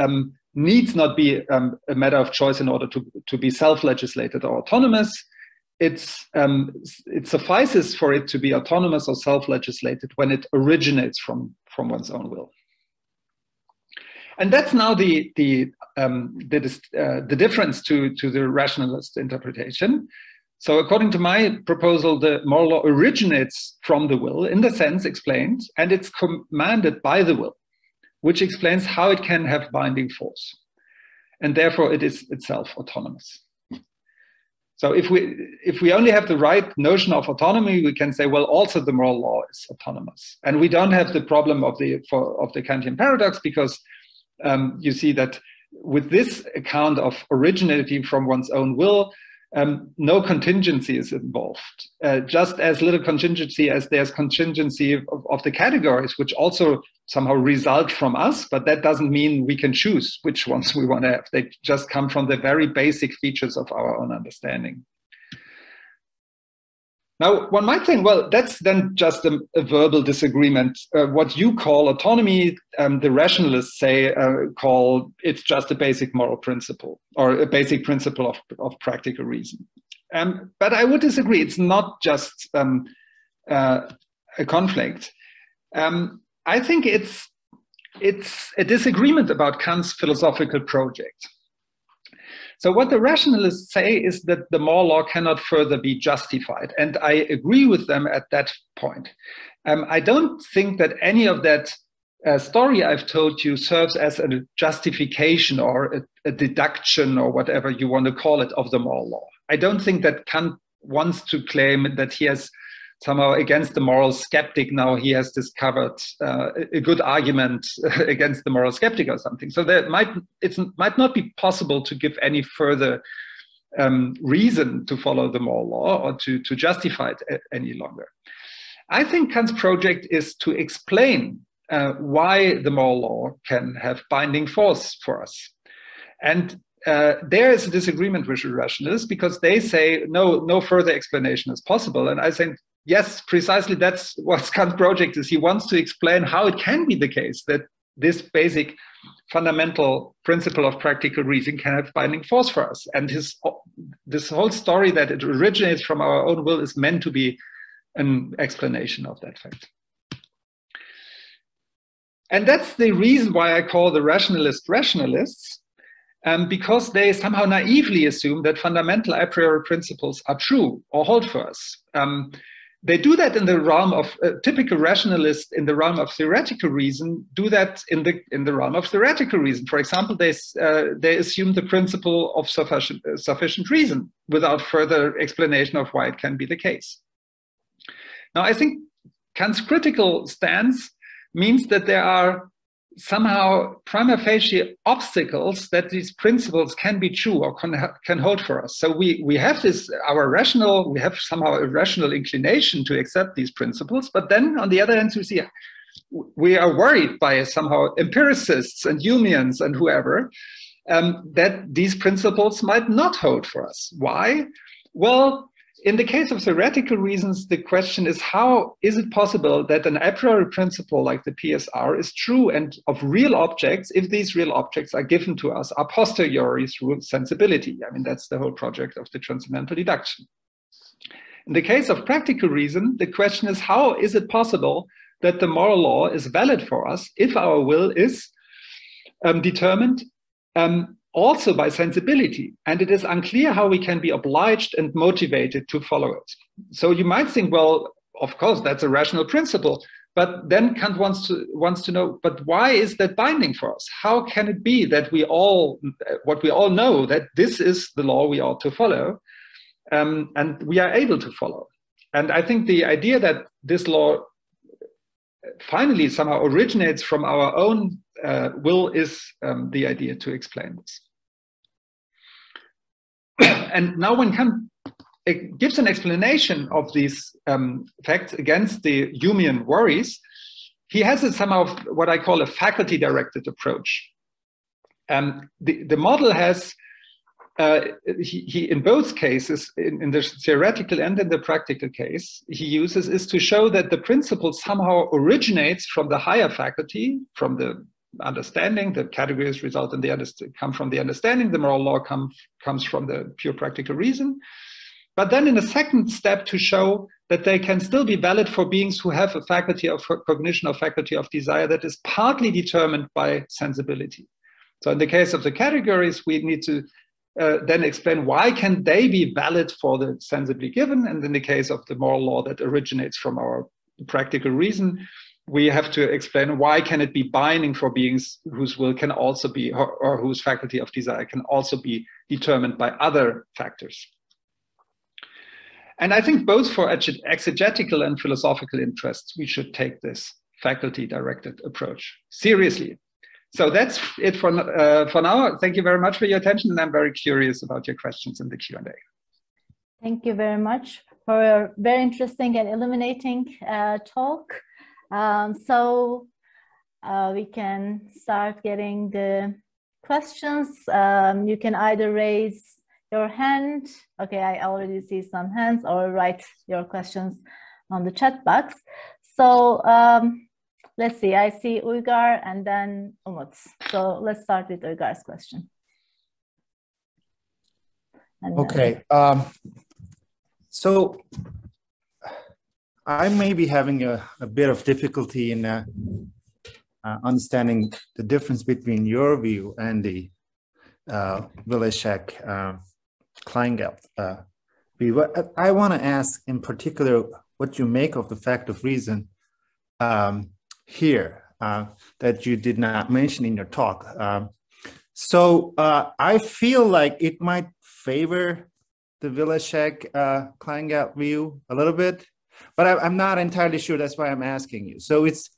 needs not be a matter of choice in order to be self-legislated or autonomous. it suffices for it to be autonomous or self-legislated when it originates from one's own will. And that's now the difference to the rationalist interpretation. So according to my proposal, the moral law originates from the will, in the sense explained, and it's commanded by the will, which explains how it can have binding force. And therefore it is itself autonomous. So if we only have the right notion of autonomy, we can say, well, also the moral law is autonomous. And we don't have the problem of the Kantian paradox, because you see that with this account of originating from one's own will, no contingency is involved, just as little contingency as there's contingency of the categories, which also somehow result from us, but that doesn't mean we can choose which ones we want to have. They just come from the very basic features of our own understanding. Now, one might think, well, that's then just a verbal disagreement. What you call autonomy, the rationalists say, call it's just a basic moral principle, or a basic principle of practical reason. But I would disagree. It's not just a conflict. I think it's a disagreement about Kant's philosophical project. So what the rationalists say is that the moral law cannot further be justified. And I agree with them at that point. I don't think that any of that story I've told you serves as a justification or a deduction or whatever you want to call it of the moral law. I don't think that Kant wants to claim that he has somehow against the moral skeptic, now he has discovered a good argument against the moral skeptic or something. So it might not be possible to give any further reason to follow the moral law or to justify it any longer. I think Kant's project is to explain why the moral law can have binding force for us. And there is a disagreement with the rationalists, because they say no further explanation is possible. And I think, yes, precisely that's what Kant's project is. He wants to explain how it can be the case that this basic fundamental principle of practical reason can have binding force for us. And this whole story that it originates from our own will is meant to be an explanation of that fact. And that's the reason why I call the rationalists rationalists, because they somehow naively assume that fundamental a priori principles are true or hold for us. They do that in the realm of typical rationalists in the realm of theoretical reason, do that in the realm of theoretical reason. For example, they assume the principle of sufficient reason without further explanation of why it can be the case. Now, I think Kant's critical stance means that there are somehow prima facie obstacles that these principles can be true or can hold for us. So we have we have somehow a rational inclination to accept these principles, but then on the other hand, we are worried by somehow empiricists and Humeans and whoever, that these principles might not hold for us. Why? Well, in the case of theoretical reasons, the question is, how is it possible that an a priori principle like the PSR is true and of real objects if these real objects are given to us a posteriori through sensibility? I mean, that's the whole project of the transcendental deduction. In the case of practical reason, the question is, how is it possible that the moral law is valid for us if our will is determined also by sensibility, and it is unclear how we can be obliged and motivated to follow it. So you might think, well, of course, that's a rational principle, but then Kant wants to know, but why is that binding for us? How can it be that what we all know, that this is the law we ought to follow, and we are able to follow? And I think the idea that this law finally somehow originates from our own will is the idea to explain this. And now when Kant gives an explanation of these facts against the Humean worries, he has somehow what I call a faculty-directed approach. The model has, he in both cases, in the theoretical and in the practical case, he uses is to show that the principle somehow originates from the higher faculty, from the understanding. The categories result in come from the understanding. The moral law comes from the pure practical reason. but then in a second step to show that they can still be valid for beings who have a faculty of cognition or faculty of desire that is partly determined by sensibility. So in the case of the categories, we need to then explain why can they be valid for the sensibly given, and in the case of the moral law that originates from our practical reason, we have to explain why can it be binding for beings whose will can also be, or whose faculty of desire can also be determined by other factors. And I think both for exegetical and philosophical interests, we should take this faculty-directed approach seriously. So that's it for now. Thank you very much for your attention, and I'm very curious about your questions in the Q&A. Thank you very much for a very interesting and illuminating talk. So we can start getting the questions. You can either raise your hand. Okay, I already see some hands, or write your questions on the chat box. So let's see, I see Uygar and then Umut. So let's start with Uygar's question. Okay, so I may be having a bit of difficulty in understanding the difference between your view and the Wilczek-Kleingeld view. I want to ask in particular what you make of the fact of reason here that you did not mention in your talk. So I feel like it might favor the Wilczek-Kleingeld view a little bit, but I'm not entirely sure. That's why I'm asking you. So it's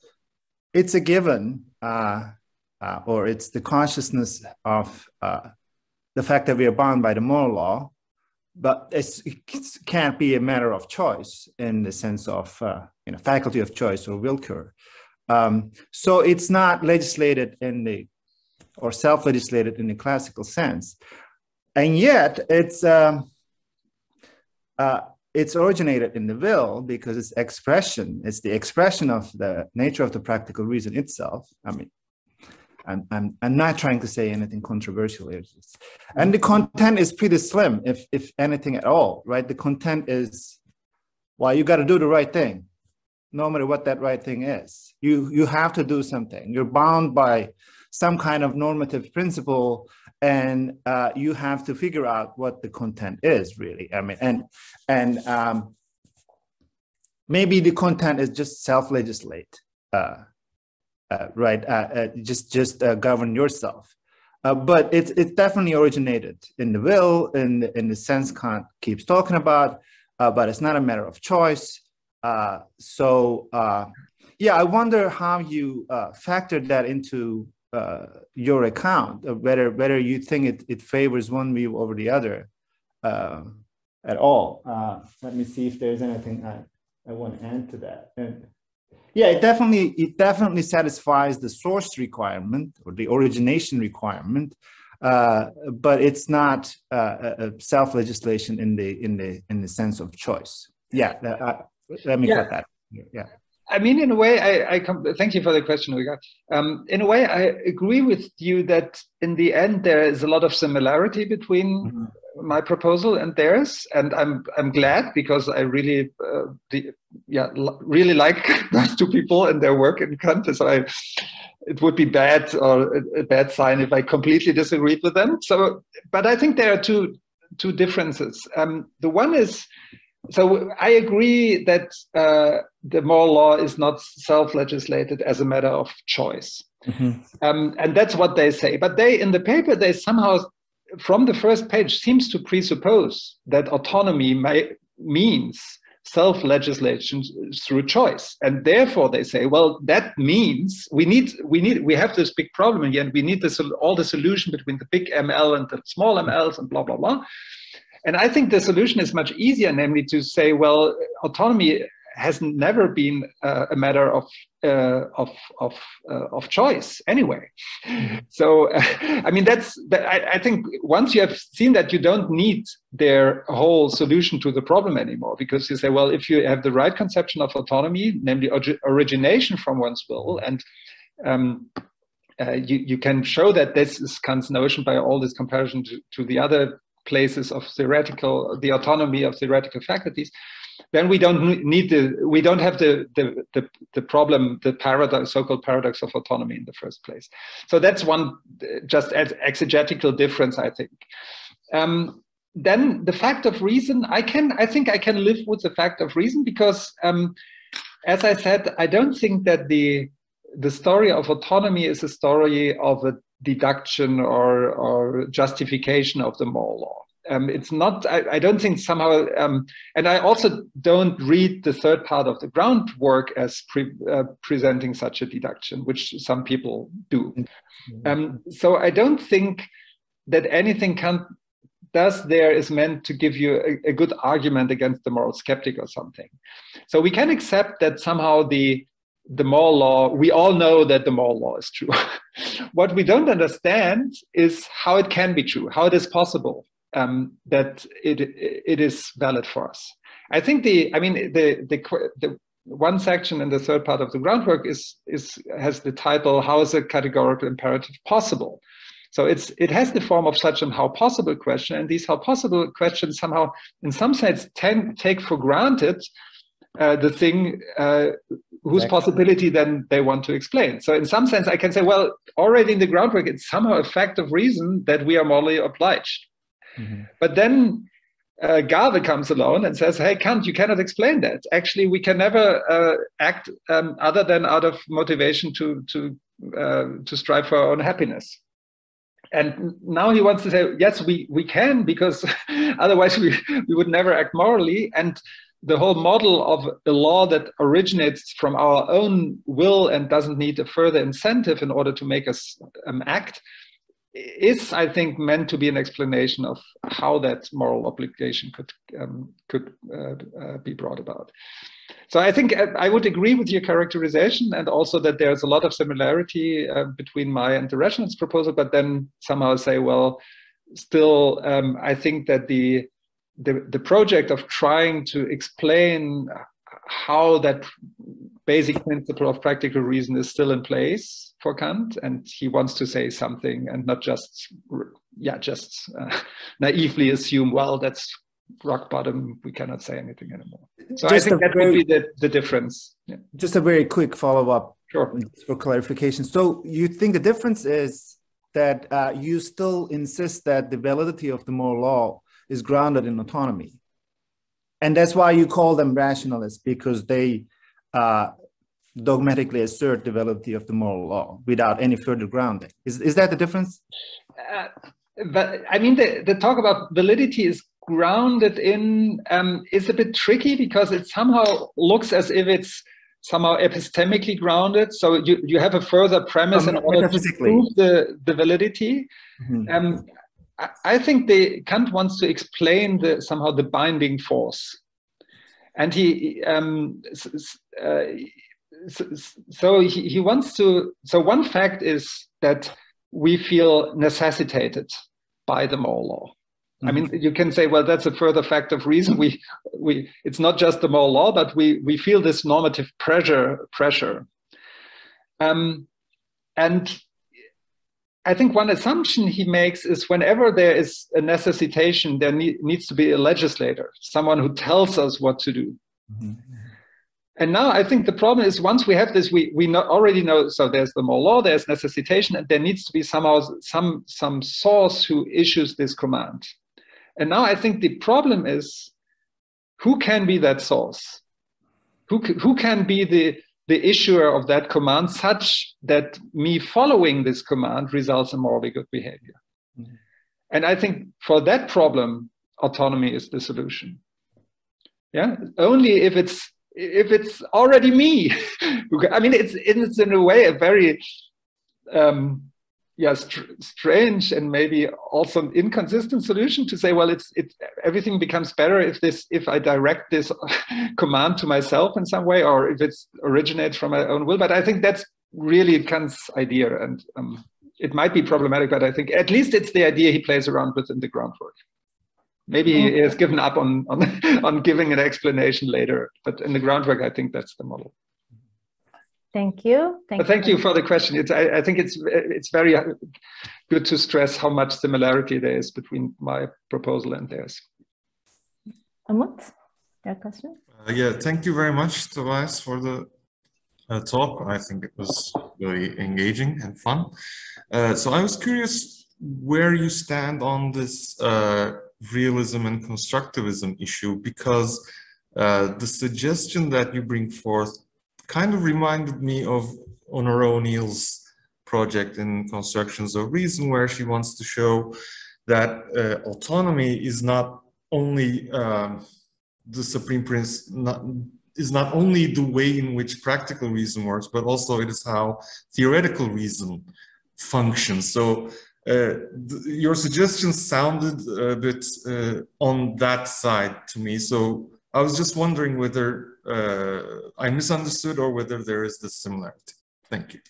a given, or it's the consciousness of the fact that we are bound by the moral law, but it can't be a matter of choice in the sense of faculty of choice or willkür. So it's not legislated or self-legislated in the classical sense, and yet it's originated in the will because it's the expression of the nature of the practical reason itself. I mean, I'm not trying to say anything controversial here. And the content is pretty slim, if anything at all, right? The content is, well, you got to do the right thing, no matter what that right thing is. You have to do something. You're bound by some kind of normative principle, and you have to figure out what the content is, really. I mean, and maybe the content is just self-legislate, right? Just govern yourself. But it definitely originated in the will, in the sense Kant keeps talking about, but it's not a matter of choice. Yeah, I wonder how you factored that into your account, of whether you think it favors one view over the other at all. Let me see if there's anything I want to add to that. And yeah, it definitely satisfies the source requirement or the origination requirement, but it's not a self-legislation in the sense of choice. Yeah, let me cut that. Yeah. I mean, in a way, thank you for the question, Uygar. In a way, I agree with you that in the end there is a lot of similarity between my proposal and theirs, and I'm glad, because I really really like those two people and their work in Kant. So it would be bad, or a bad sign, if I completely disagreed with them. So, but I think there are two differences. The one is, so I agree that the moral law is not self-legislated as a matter of choice. And that's what they say. But in the paper, they somehow, from the first page, seems to presuppose that autonomy means self-legislation through choice. And therefore they say, well, that means we have this big problem, and yet we need all the solution between the big ML and the small MLs and blah, blah, blah. And I think the solution is much easier, namely to say, well, autonomy has never been a matter of choice anyway. So, I mean, I think once you have seen that, you don't need their whole solution to the problem anymore, because you say, well, if you have the right conception of autonomy, namely origination from one's will, and you can show that this is Kant's notion by all this comparison to the other places of the autonomy of theoretical faculties, then we don't have the problem, the paradox, so-called paradox of autonomy in the first place. So that's one just exegetical difference, I think. Then the fact of reason, I think I can live with the fact of reason because, as I said, I don't think that the story of autonomy is a story of a deduction or justification of the moral law. It's not, I don't think somehow, and I also don't read the third part of the groundwork as presenting such a deduction, which some people do. So I don't think that anything Kant does there is meant to give you a good argument against the moral skeptic or something. So we can accept that somehow the moral law, we all know that the moral law is true. What we don't understand is how it can be true, how it is possible that it is valid for us. I think the one section in the third part of the groundwork has the title, How is a categorical imperative possible? So it has the form of such an how possible question, and these how possible questions somehow, in some sense, take for granted the thing whose possibility then they want to explain. So in some sense, I can say, well, already in the groundwork, it's somehow a fact of reason that we are morally obliged. But then Garve comes along and says, hey, Kant, you cannot explain that. Actually, we can never act other than out of motivation to strive for our own happiness. And now he wants to say, yes, we can, because otherwise we would never act morally. And the whole model of a law that originates from our own will and doesn't need a further incentive in order to make us act is, I think, meant to be an explanation of how that moral obligation could be brought about. So I think I would agree with your characterization, and also that there's a lot of similarity between my and the rationalist proposal, but then somehow say, well, still, I think that the project of trying to explain how that basic principle of practical reason is still in place for Kant, and he wants to say something and not just naively assume, well, that's rock bottom, we cannot say anything anymore. So just I think that would be the difference. Yeah. Just a very quick follow-up, sure, for clarification. So you think the difference is that you still insist that the validity of the moral law is grounded in autonomy, and that's why you call them rationalists, because they dogmatically assert the validity of the moral law without any further grounding. Is that the difference? But I mean, the talk about validity is grounded in is a bit tricky, because it somehow looks as if it's somehow epistemically grounded. So you have a further premise in order to prove the validity. I think Kant wants to explain somehow the binding force, and he wants to. So one fact is that we feel necessitated by the moral law. I mean, you can say, well, that's a further fact of reason. It's not just the moral law, but we feel this normative pressure. And I think one assumption he makes is whenever there is a necessitation, there needs to be a legislator, someone who tells us what to do. And now I think the problem is, once we have this, we already know, so there's the moral law, there's necessitation, and there needs to be somehow some source who issues this command. And now I think the problem is, who can be that source? Who can be the issuer of that command, such that me following this command results in morally good behavior? And I think for that problem, autonomy is the solution. Yeah, only if it's already me. I mean, it's in a way a very strange and maybe also inconsistent solution to say, well, everything becomes better if I direct this command to myself in some way, or if it originates from my own will. But I think that's really Kant's idea, and it might be problematic, but I think at least it's the idea he plays around with in the groundwork. Maybe he has given up on giving an explanation later, but in the groundwork, I think that's the model. Thank you. Thank you for the question. I think it's very good to stress how much similarity there is between my proposal and theirs. Umut, your question? Yeah, thank you very much, Tobias, for the talk. I think it was really engaging and fun. So I was curious where you stand on this realism and constructivism issue, because the suggestion that you bring forth kind of reminded me of Honora O'Neill's project in Constructions of Reason, where she wants to show that autonomy is not only the supreme principle, is not only the way in which practical reason works, but also it is how theoretical reason functions. So your suggestion sounded a bit on that side to me. So I was just wondering whether I misunderstood or whether there is this similarity. Thank you.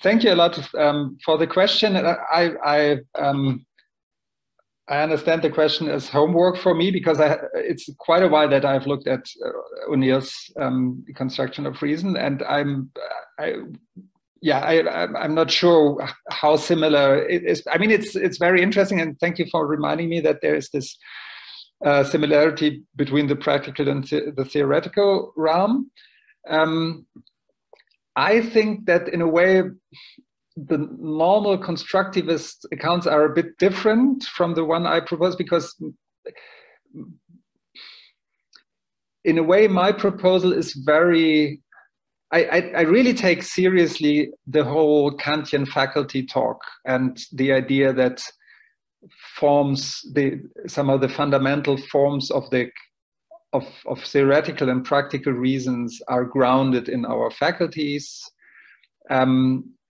Thank you a lot for the question. I understand the question as homework for me, because it's quite a while that I've looked at O'Neill's construction of reason, and I'm not sure how similar it is. I mean, it's very interesting, and thank you for reminding me that there is this similarity between the practical and the theoretical realm. I think that in a way, the normal constructivist accounts are a bit different from the one I propose, because in a way my proposal is very, I really take seriously the whole Kantian faculty talk and the idea that some of the fundamental forms of theoretical and practical reasons are grounded in our faculties.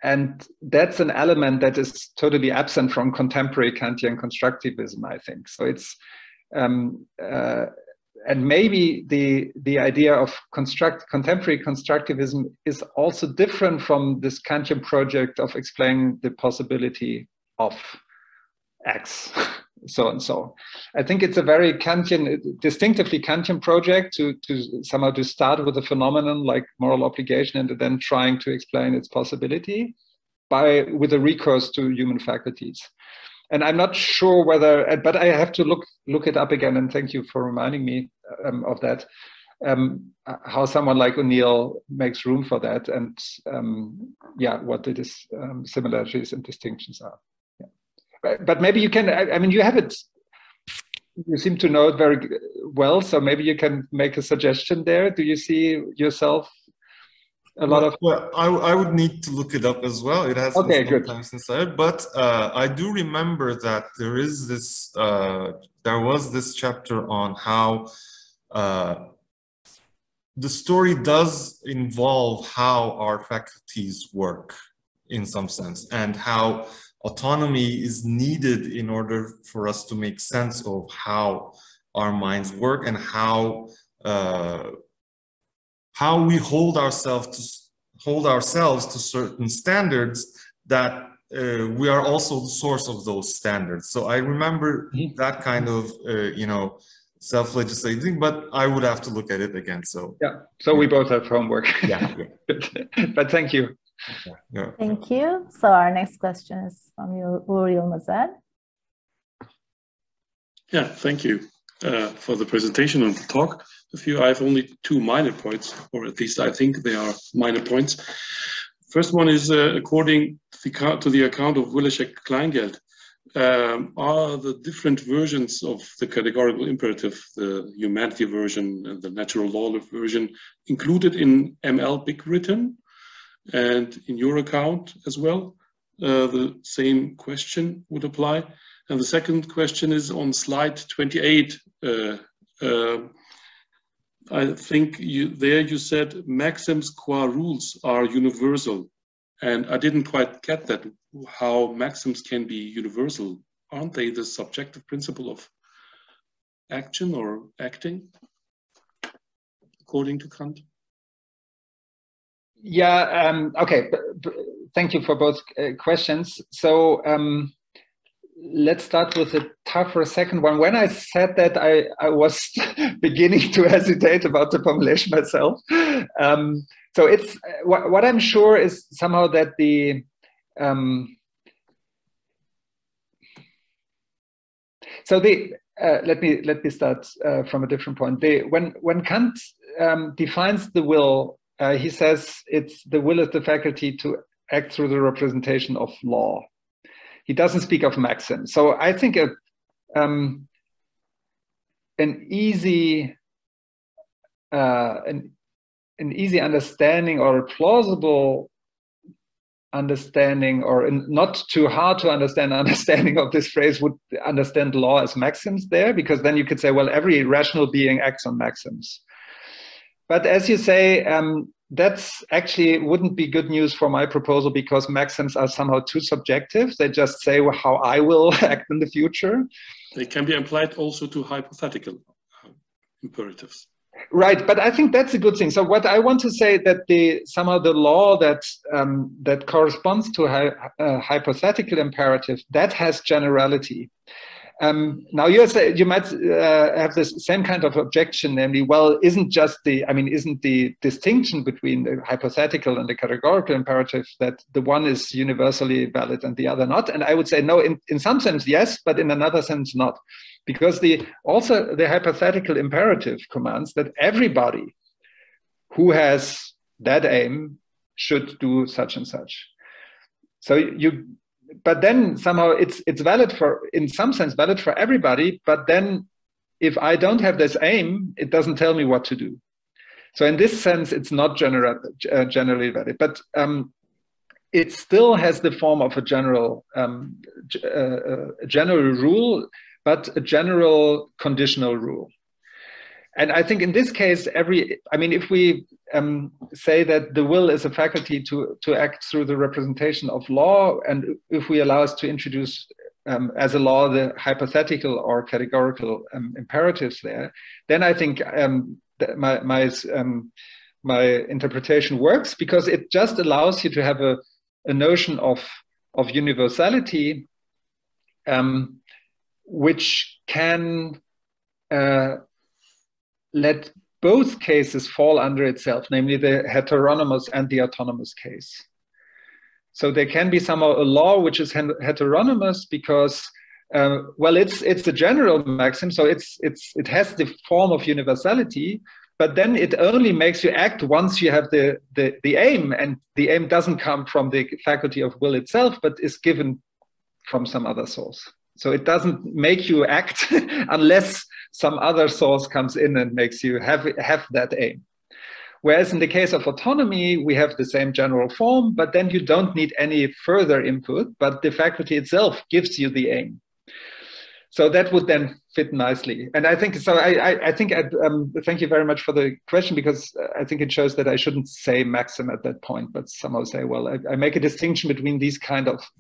And that's an element that is totally absent from contemporary Kantian constructivism, I think. So it's, and maybe the idea of contemporary constructivism is also different from this Kantian project of explaining the possibility of X, so and so. I think it's a very Kantian, distinctively Kantian project to somehow to start with a phenomenon like moral obligation and then trying to explain its possibility with a recourse to human faculties. And I'm not sure whether, but I have to look it up again, and thank you for reminding me of that, how someone like O'Neill makes room for that, and what the similarities and distinctions are. But maybe you can, I mean, you have it, you seem to know it very well, so maybe you can make a suggestion there. Do you see yourself a lot of... Well, I would need to look it up as well. It has been some time since I heard, but I do remember that there is this, there was this chapter on how the story does involve how our faculties work in some sense, and how autonomy is needed in order for us to make sense of how our minds work and how we hold ourselves to certain standards that we are also the source of those standards. So I remember that kind of self-legislating, but I would have to look at it again. So so we both have homework. But thank you. Thank you. So our next question is from you, Uriel Mazad. Yeah, thank you for the presentation and the talk. I have only two minor points, or at least I think they are minor points. First one is according to the account of Wilczek-Kleingeld, are the different versions of the categorical imperative, the humanity version and the natural law version, included in ML Big Written? And in your account as well, the same question would apply. And the second question is on slide 28. I think you said maxims qua rules are universal. And I didn't quite get that, how maxims can be universal. Aren't they the subjective principle of action or acting, according to Kant? Okay. Thank you for both questions. So let's start with the tougher second one. When I said that, I was beginning to hesitate about the formulation myself. So it's what I'm sure is somehow that the let me start from a different point. When Kant defines the will, he says the will is the faculty to act through the representation of law. He doesn't speak of maxims. So I think an easy understanding, or a plausible understanding, or not too hard to understand understanding of this phrase would understand law as maxims there, because then you could say, well, every rational being acts on maxims. But as you say, that's actually wouldn't be good news for my proposal, because maxims are somehow too subjective. They just say how I will act in the future. They can be applied also to hypothetical imperatives. Right, but I think that's a good thing. So what I want to say that somehow the law that corresponds to a hypothetical imperative, that has generality. Now you might have this same kind of objection, namely, well, isn't the distinction between the hypothetical and the categorical imperative that the one is universally valid and the other not? And I would say no, in some sense yes, but in another sense not, because also the hypothetical imperative commands that everybody who has that aim should do such and such. So but then somehow it's valid in some sense valid for everybody, but then if I don't have this aim, it doesn't tell me what to do. So in this sense, it's not generally valid, but it still has the form of a general rule, but a general conditional rule. And I think in this case, if we say that the will is a faculty to act through the representation of law, and if we allow us to introduce as a law the hypothetical or categorical imperatives there, then I think my interpretation works, because it just allows you to have a notion of universality, which can let both cases fall under itself, namely the heteronymous and the autonomous case. So there can be somehow a law which is heteronymous because, it's a general maxim, so it has the form of universality, but then it only makes you act once you have the aim, and the aim doesn't come from the faculty of will itself, but is given from some other source. So it doesn't make you act unless some other source comes in and makes you have that aim. Whereas in the case of autonomy, we have the same general form, but then you don't need any further input, but the faculty itself gives you the aim. So that would then fit nicely. And I think, thank you very much for the question, because I think it shows that I shouldn't say maxim at that point, but somehow say, well, I make a distinction between these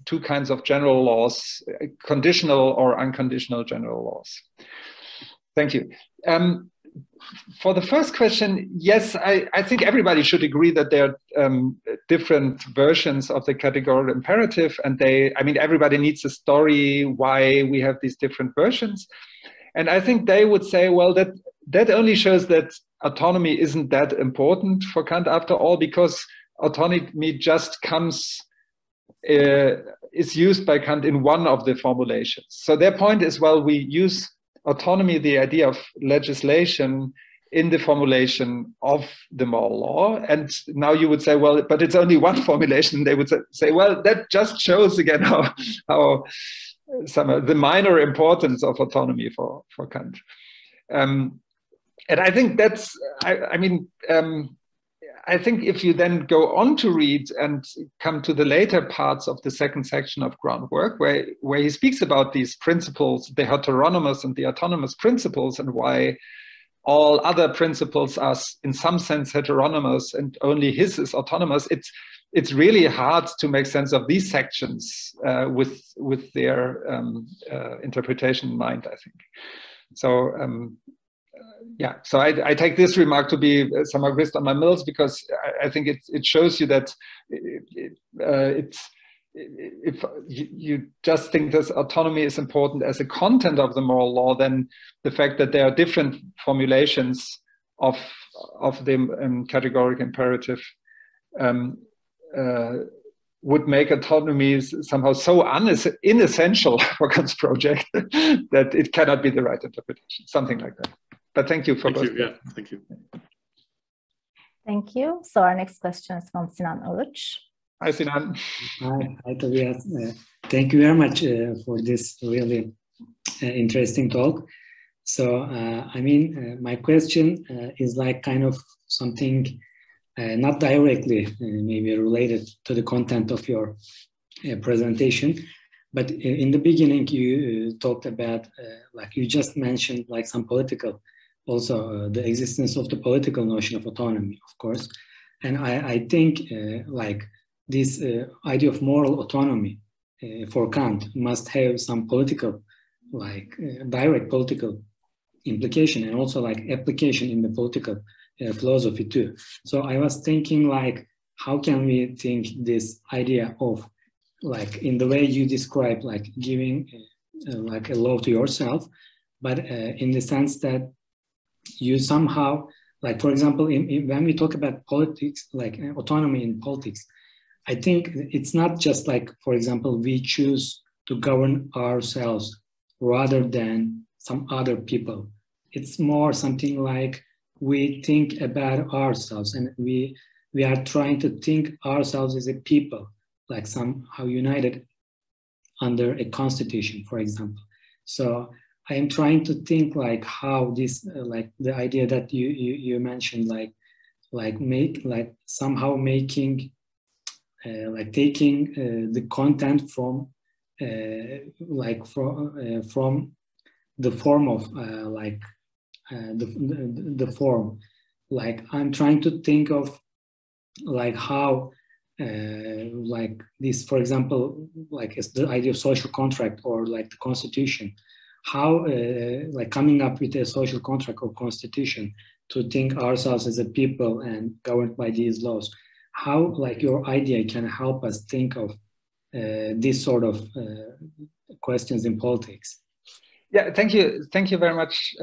two kinds of general laws, conditional or unconditional general laws. Thank you. For the first question, yes, I think everybody should agree that there are different versions of the categorical imperative, and everybody needs a story why we have these different versions. And I think they would say, well, that only shows that autonomy isn't that important for Kant after all, because autonomy just is used by Kant in one of the formulations. So their point is, well, we use autonomy, the idea of legislation, in the formulation of the moral law. And now you would say, well, but it's only one formulation. And they would say, well, that just shows again how the minor importance of autonomy for Kant. And I think that's, I think if you then go on to read and come to the later parts of the second section of Groundwork, where he speaks about these principles, the heteronymous and the autonomous principles, and why all other principles are in some sense heteronymous and only his is autonomous, it's really hard to make sense of these sections with their interpretation in mind, I think. So yeah, so I take this remark to be somehow grist on my mills, because I think it shows you that if you just think this autonomy is important as a content of the moral law, then the fact that there are different formulations of the categorical imperative would make autonomy somehow so inessential for Kant's project that it cannot be the right interpretation, something like that. But thank you for both. Yeah, thank you. Thank you. So our next question is from Sinan Oruç. Hi, Sinan. Hi, Tobias. Thank you very much for this really interesting talk. So, I mean, my question is like kind of something not directly maybe related to the content of your presentation, but in the beginning you talked about, like you just mentioned, like some political, also the existence of the political notion of autonomy, of course. And I think like this idea of moral autonomy for Kant must have some political, like direct political implication and also like application in the political philosophy too. So I was thinking like, how can we think this idea of like in the way you describe, like giving like a law to yourself, but in the sense that you somehow, like for example, when we talk about politics, like autonomy in politics, I think it's not just like, for example, we choose to govern ourselves rather than some other people. It's more something like we think about ourselves and we are trying to think ourselves as a people, like somehow united under a constitution, for example. So I am trying to think like how this, like the idea that you mentioned, like somehow making, like taking the content from from the form of the form. Like I'm trying to think of like how like this, for example, like it's the idea of social contract or like the constitution, how like coming up with a social contract or constitution to think ourselves as a people and governed by these laws, how like your idea can help us think of this sort of questions in politics. Yeah, thank you very much,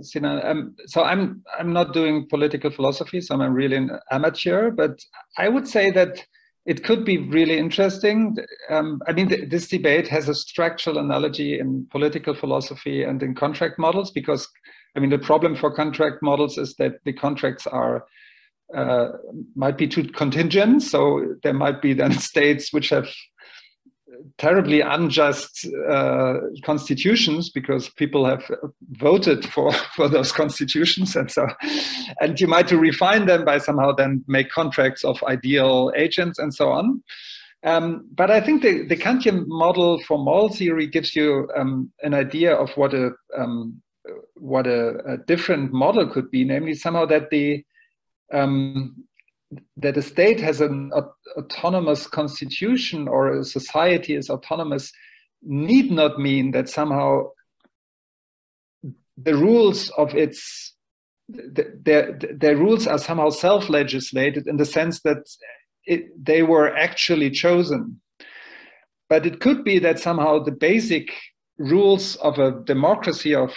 Sinan. So I'm not doing political philosophy, so I'm really an amateur. But I would say that it could be really interesting. I mean, this debate has a structural analogy in political philosophy and in contract models, because I mean the problem for contract models is that the contracts are might be too contingent. So there might be then states which have terribly unjust constitutions because people have voted for those constitutions, and you might refine them by somehow then make contracts of ideal agents and so on. But I think the Kantian model for moral theory gives you an idea of what a different model could be, namely somehow that that a state has an autonomous constitution or a society is autonomous need not mean that somehow the rules of their rules are somehow self-legislated in the sense that they were actually chosen. But it could be that somehow the basic rules of a democracy or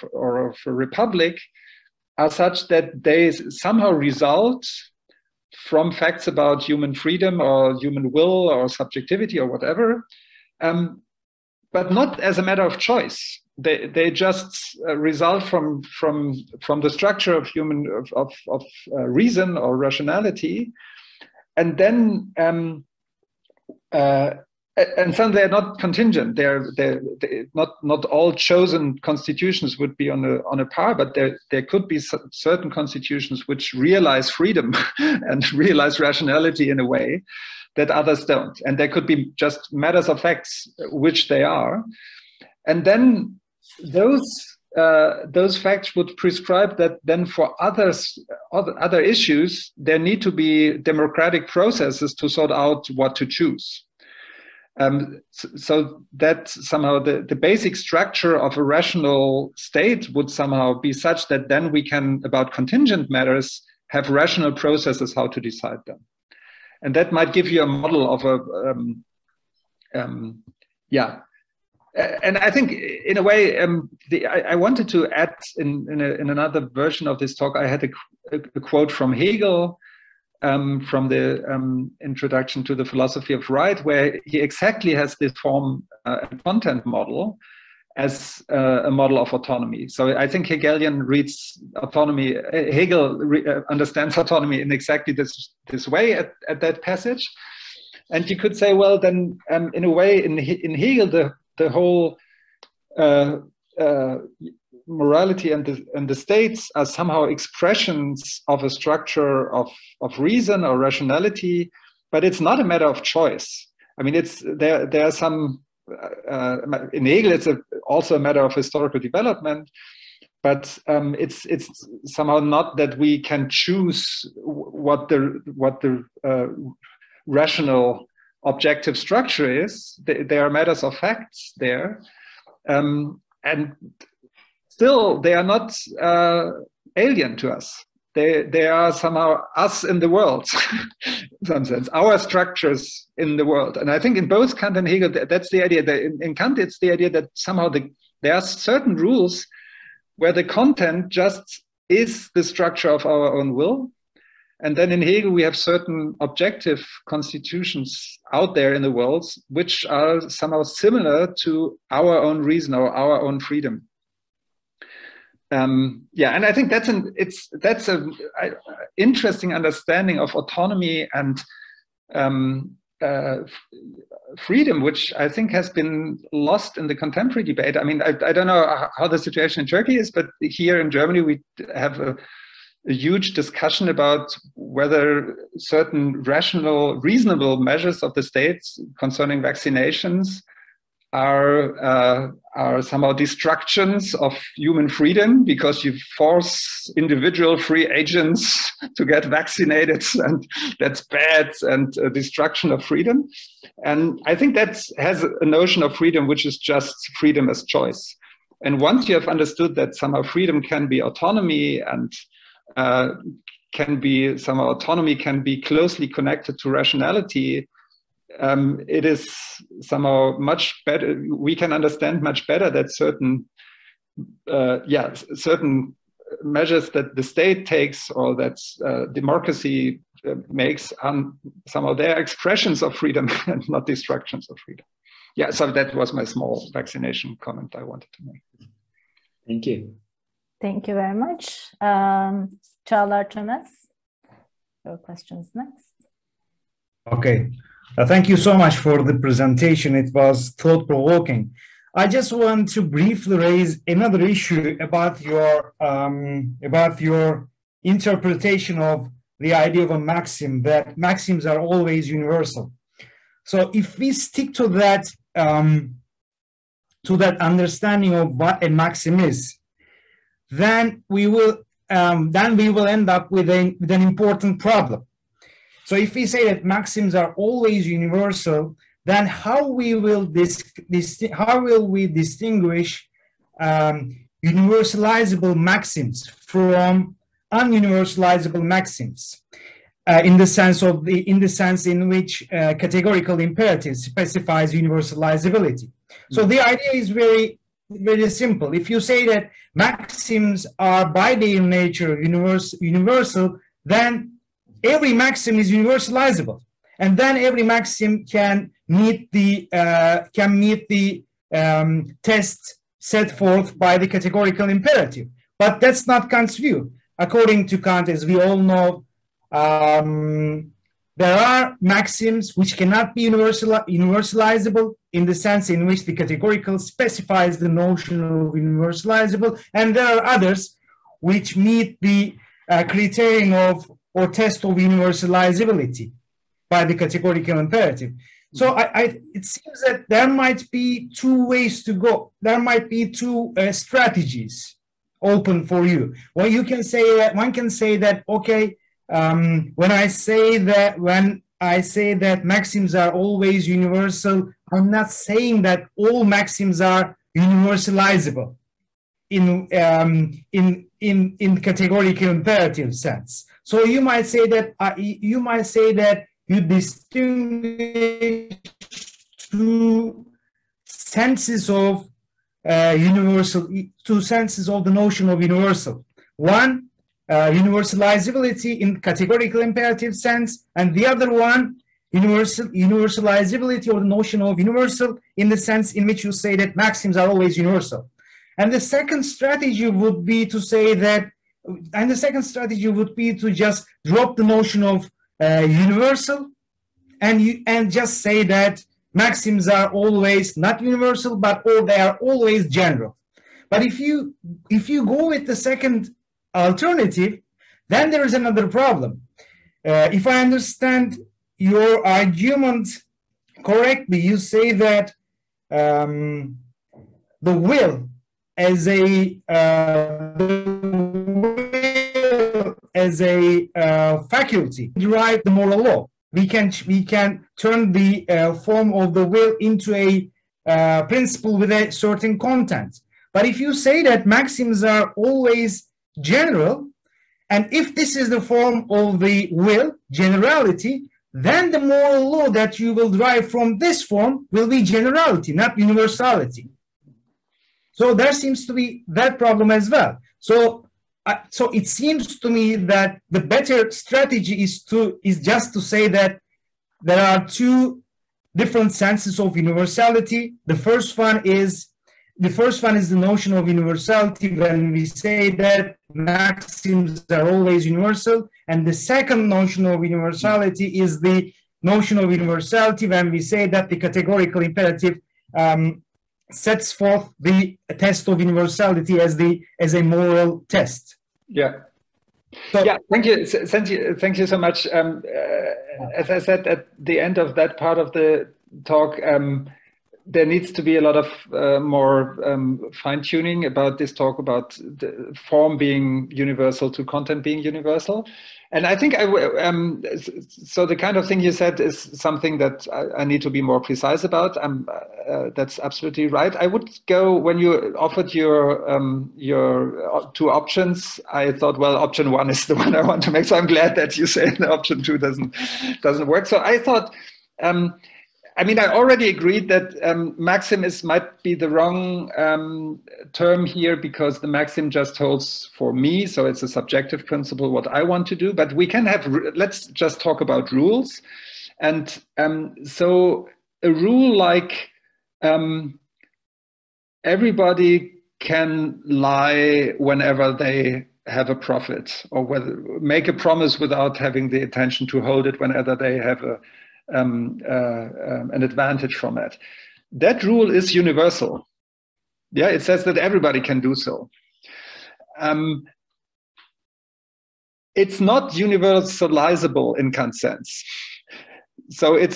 of a republic are such that they somehow result from facts about human freedom or human will or subjectivity or whatever, but not as a matter of choice. They just result from the structure of human reason or rationality, and then and some they're not contingent. They're not all chosen constitutions would be on a par, but there could be certain constitutions which realize freedom and realize rationality in a way that others don't. And there could be just matters of facts which they are, and then those facts would prescribe that then for other issues there need to be democratic processes to sort out what to choose. So that somehow the basic structure of a rational state would somehow be such that then we can, about contingent matters, have rational processes how to decide them. And that might give you a model of And I think, in a way, I wanted to add in another version of this talk. I had a quote from Hegel from the Introduction to the Philosophy of Right, where he exactly has this form and content model as a model of autonomy. So I think Hegelian reads autonomy. Hegel understands autonomy in exactly this way at that passage. And you could say, well, then, in a way, in Hegel, the whole morality and the states are somehow expressions of a structure of reason or rationality, but it's not a matter of choice. I mean, there are some in Hegel, it's also a matter of historical development, but it's somehow not that we can choose what the rational objective structure is. There are matters of facts there, and still they are not alien to us. They are somehow us in the world, in some sense, our structures in the world. And I think in both Kant and Hegel, that's the idea. In Kant, it's the idea that somehow there are certain rules where the content just is the structure of our own will. And then in Hegel, we have certain objective constitutions out there in the world, which are somehow similar to our own reason or our own freedom. Yeah, and I think that's an interesting understanding of autonomy and freedom, which I think has been lost in the contemporary debate. I mean, I don't know how the situation in Turkey is, but here in Germany, we have a huge discussion about whether certain reasonable measures of the states concerning vaccinations are somehow destructions of human freedom, because you force individual free agents to get vaccinated, and that's bad and a destruction of freedom. And I think that has a notion of freedom which is just freedom as choice. And once you have understood that somehow freedom can be autonomy, and autonomy can be closely connected to rationality, it is somehow much better. We can understand much better that certain measures that the state takes or that democracy makes, somehow they are expressions of freedom and not destructions of freedom. Yeah, so that was my small vaccination comment I wanted to make. Thank you. Thank you very much. Çağlar Tönez, your questions next. Okay. Thank you so much for the presentation. It was thought-provoking. I just want to briefly raise another issue about your interpretation of the idea of a maxim, that maxims are always universal. So if we stick to that understanding of what a maxim is, then we will end up with an important problem. So if we say that maxims are always universal, then how will we distinguish universalizable maxims from ununiversalizable maxims? In the sense in which categorical imperative specifies universalizability. So the idea is very, very simple. If you say that maxims are by their nature universal, then every maxim is universalizable, and then every maxim can meet the test set forth by the categorical imperative. But that's not Kant's view. According to Kant, as we all know, there are maxims which cannot be universalizable in the sense in which the categorical specifies the notion of universalizable, and there are others which meet the criterion of or test of universalizability by the categorical imperative. So it seems that there might be two ways to go. There might be two strategies open for you. Well, you can say that one can say that, okay, when I say that maxims are always universal, I'm not saying that all maxims are universalizable in categorical imperative sense. So you might say that you distinguish two senses of two senses of the notion of universal. One, universalizability in categorical imperative sense, and the other one, universalizability or the notion of universal in the sense in which you say that maxims are always universal. And the second strategy would be to say that, and the second strategy would be to just drop the notion of universal and just say that maxims are always not universal, or they are always general. But if you go with the second alternative, then there is another problem. If I understand your argument correctly, you say that the will as a faculty derive the moral law. We can turn the form of the will into a principle with a certain content. But if you say that maxims are always general, and if this is the form of the will, generality, then the moral law that you will derive from this form will be generality, not universality. So there seems to be that problem as well. So it seems to me that the better strategy is just to say that there are two different senses of universality. The first one is the notion of universality when we say that maxims are always universal, and the second notion of universality is the notion of universality when we say that the categorical imperative sets forth the test of universality as a moral test. Yeah. So, yeah, thank you so much. As I said at the end of that part of the talk, there needs to be a lot of more fine-tuning about this talk about the form being universal to content being universal. And I think so the kind of thing you said is something that I need to be more precise about. That's absolutely right. I would go, when you offered your two options, I thought, well, option one is the one I want to make. So I'm glad that you say that option two doesn't work. So I thought, I mean, I already agreed that maxim might be the wrong term here, because the maxim just holds for me. So it's a subjective principle, what I want to do. But we can have, let's just talk about rules. And so a rule like everybody can lie whenever they have a profit, or make a promise without having the intention to hold it whenever they have an advantage from it. That rule is universal. Yeah, it says that everybody can do so. It's not universalizable in Kant's sense. So it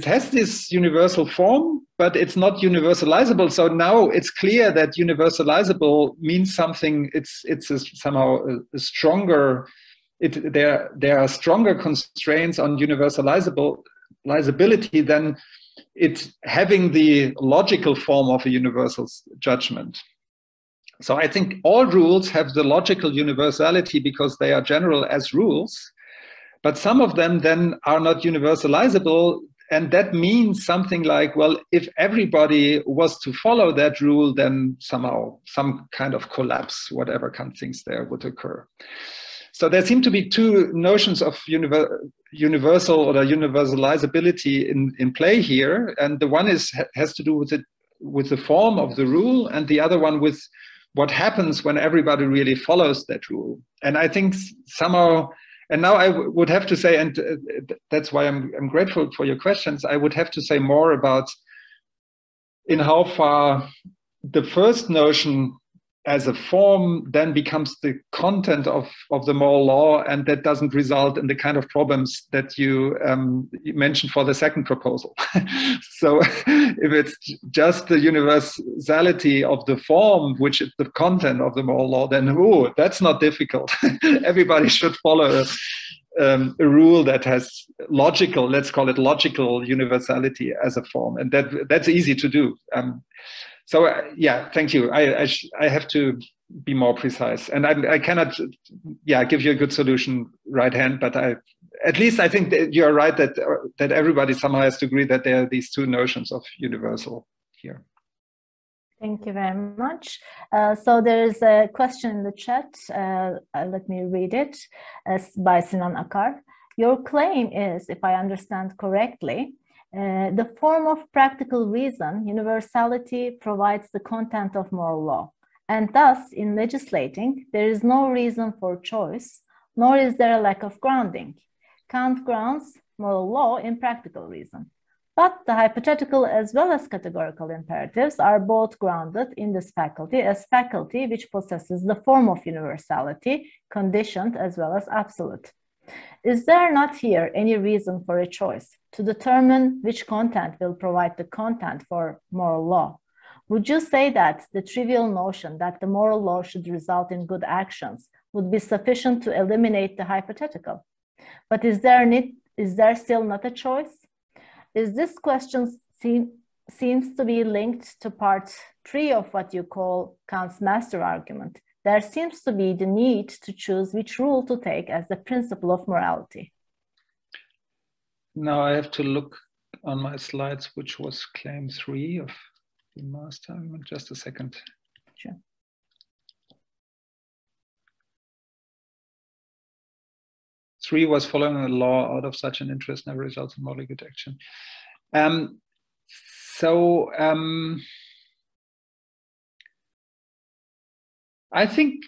has this universal form, but it's not universalizable. So now it's clear that universalizable means something. It's somehow a stronger. There are stronger constraints on universalizability than it having the logical form of a universal judgment. So I think all rules have the logical universality because they are general as rules, but some of them then are not universalizable, and that means something like, well, if everybody was to follow that rule, then somehow some kind of collapse, whatever Kant thinks there, would occur. So there seem to be two notions of universal or universalizability in play here, and the one has to do with the form of the rule, and the other one with what happens when everybody really follows that rule. And I think somehow, and now I would have to say, and that's why I'm grateful for your questions, I would have to say more about in how far the first notion as a form then becomes the content of the moral law, and that doesn't result in the kind of problems that you mentioned for the second proposal. So if it's just the universality of the form, which is the content of the moral law, then that's not difficult. Everybody should follow a rule that has logical, let's call it logical universality as a form, and that's easy to do. So yeah, thank you. I have to be more precise, and I cannot, give you a good solution right hand. But at least I think that you are right that everybody somehow has to agree that there are these two notions of universal here. Thank you very much. So there is a question in the chat. Let me read it by Sinan Akar. Your claim is, if I understand correctly, the form of practical reason, universality, provides the content of moral law. And thus, in legislating, there is no reason for choice, nor is there a lack of grounding. Kant grounds moral law in practical reason. But the hypothetical as well as categorical imperatives are both grounded in this faculty as faculty which possesses the form of universality, conditioned as well as absolute. Is there not here any reason for a choice to determine which content will provide the content for moral law? Would you say that the trivial notion that the moral law should result in good actions would be sufficient to eliminate the hypothetical? But is there still not a choice? Is this question seems to be linked to part 3 of what you call Kant's master argument? There seems to be the need to choose which rule to take as the principle of morality. Now I have to look on my slides, which was claim 3 of the master argument. Just a second. Sure. Three was following a law out of such an interest never results in morally good action. I think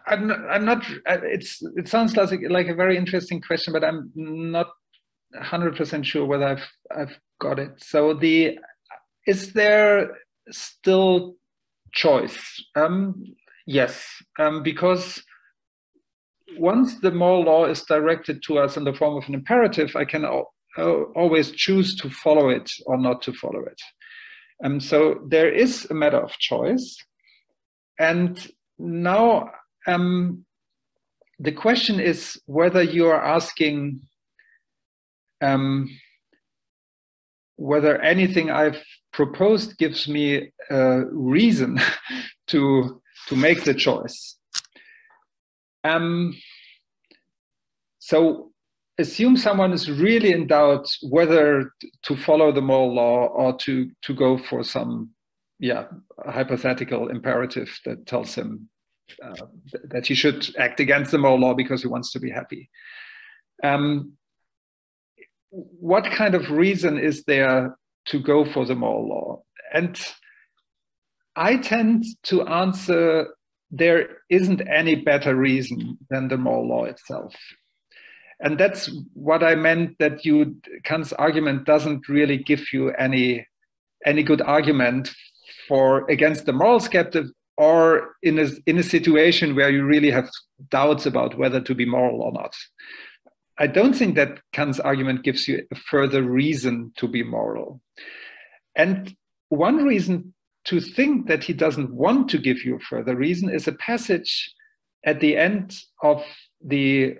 I'm not. It sounds like a very interesting question, but I'm not 100% sure whether I've got it. So is there still choice? Yes, because once the moral law is directed to us in the form of an imperative, I can always choose to follow it or not to follow it. So there is a matter of choice, and now the question is whether you are asking whether anything I've proposed gives me a reason to make the choice. So assume someone is really in doubt whether to follow the moral law or to go for some hypothetical imperative that tells him that he should act against the moral law because he wants to be happy. What kind of reason is there to go for the moral law? And I tend to answer there isn't any better reason than the moral law itself. And that's what I meant, that Kant's argument doesn't really give you any good argument against the moral skeptic, or in a situation where you really have doubts about whether to be moral or not. I don't think that Kant's argument gives you a further reason to be moral. And one reason to think that he doesn't want to give you a further reason is a passage at the end of the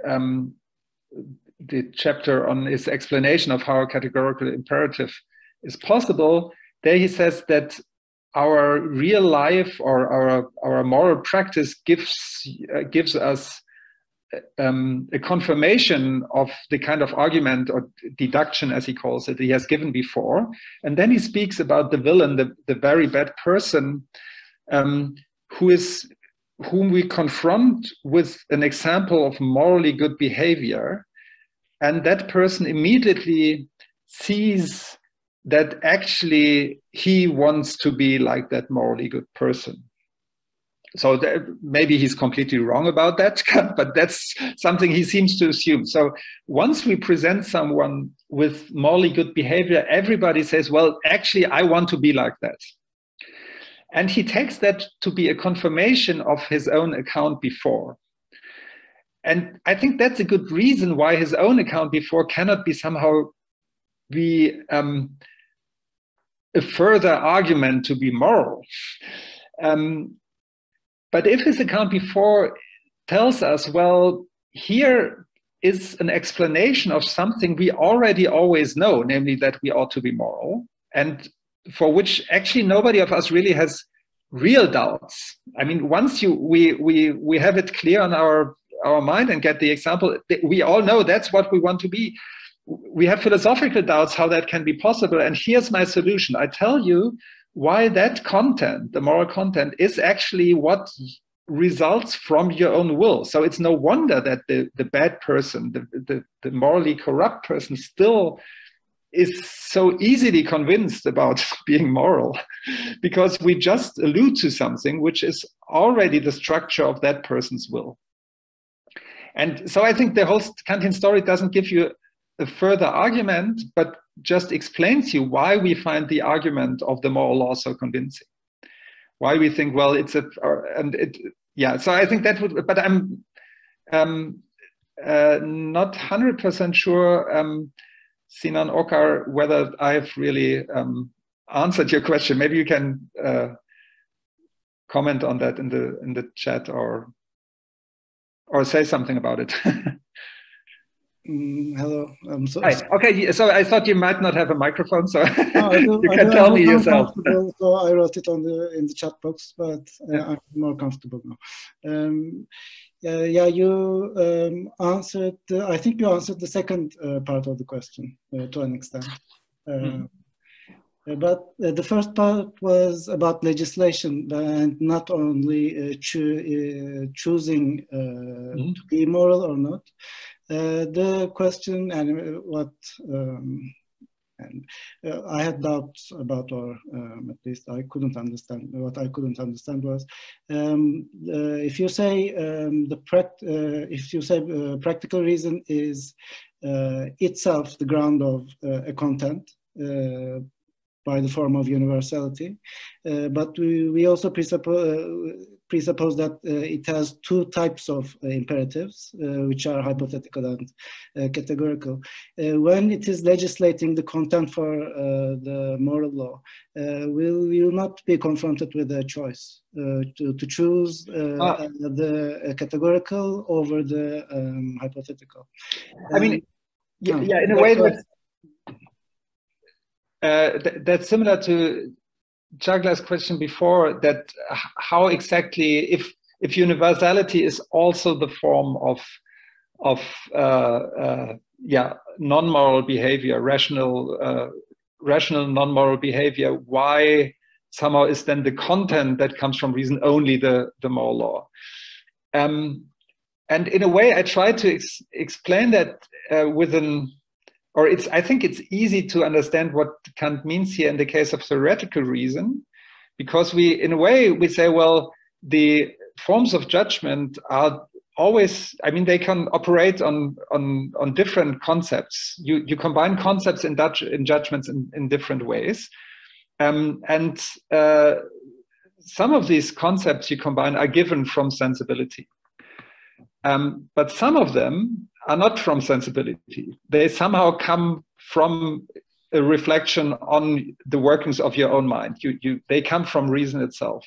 chapter on his explanation of how a categorical imperative is possible. There he says that our real life or our moral practice gives us a confirmation of the kind of argument or deduction, as he calls it, he has given before. And then he speaks about the villain, the very bad person, whom we confront with an example of morally good behavior. And that person immediately sees that actually he wants to be like that morally good person. So maybe he's completely wrong about that, but that's something he seems to assume. So once we present someone with morally good behavior, everybody says, well, actually, I want to be like that. And he takes that to be a confirmation of his own account before. And I think that's a good reason why his own account before cannot be somehow a further argument to be moral. But if his account before tells us, well, here is an explanation of something we already always know, namely that we ought to be moral. And for which actually nobody of us really has real doubts. I mean, once we have it clear on our mind and get the example, we all know that's what we want to be. We have philosophical doubts how that can be possible. And here's my solution. I tell you why that content, the moral content, is actually what results from your own will. So it's no wonder that the bad person, the morally corrupt person, still is so easily convinced about being moral, because we just allude to something which is already the structure of that person's will. And so I think the whole Kantian story doesn't give you a further argument, but just explains you why we find the argument of the moral law so convincing. Why we think, well, it's yeah. So I think that would, but I'm not 100% sure, Sinan Okar, whether I've really answered your question. Maybe you can comment on that in the chat or say something about it. Hello. Hi. Okay, so I thought you might not have a microphone, so no, you can tell me yourself. So I wrote it in the chat box, but I'm more comfortable now. Yeah, you answered. I think you answered the second part of the question to an extent. But the first part was about legislation and not only choosing to be moral or not. The question and what I had doubts about, or at least I couldn't understand. What I couldn't understand was if you say practical reason is itself the ground of a content by the form of universality, but we also presuppose that it has two types of imperatives, which are hypothetical and categorical. When it is legislating the content for the moral law, will you not be confronted with a choice to choose the categorical over the hypothetical? I mean, yeah, in a way that's similar to Jagla's question before, that how exactly, if universality is also the form of non-moral behavior, rational non-moral behavior, why somehow is then the content that comes from reason only the moral law? And in a way, I try to explain that I think it's easy to understand what Kant means here in the case of theoretical reason, because in a way, we say, well, the forms of judgment are always, I mean, they can operate on different concepts. You combine concepts in judgments in different ways. And some of these concepts you combine are given from sensibility. But some of them are not from sensibility. They somehow come from a reflection on the workings of your own mind. They come from reason itself.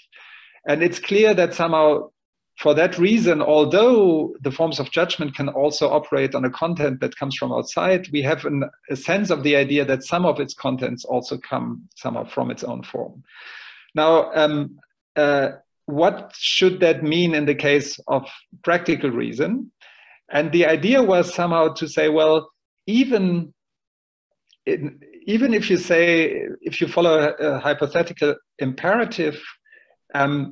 And it's clear that somehow, for that reason, although the forms of judgment can also operate on a content that comes from outside, we have a sense of the idea that some of its contents also come somehow from its own form. Now, what should that mean in the case of practical reason? And the idea was somehow to say, well, even if you follow a hypothetical imperative,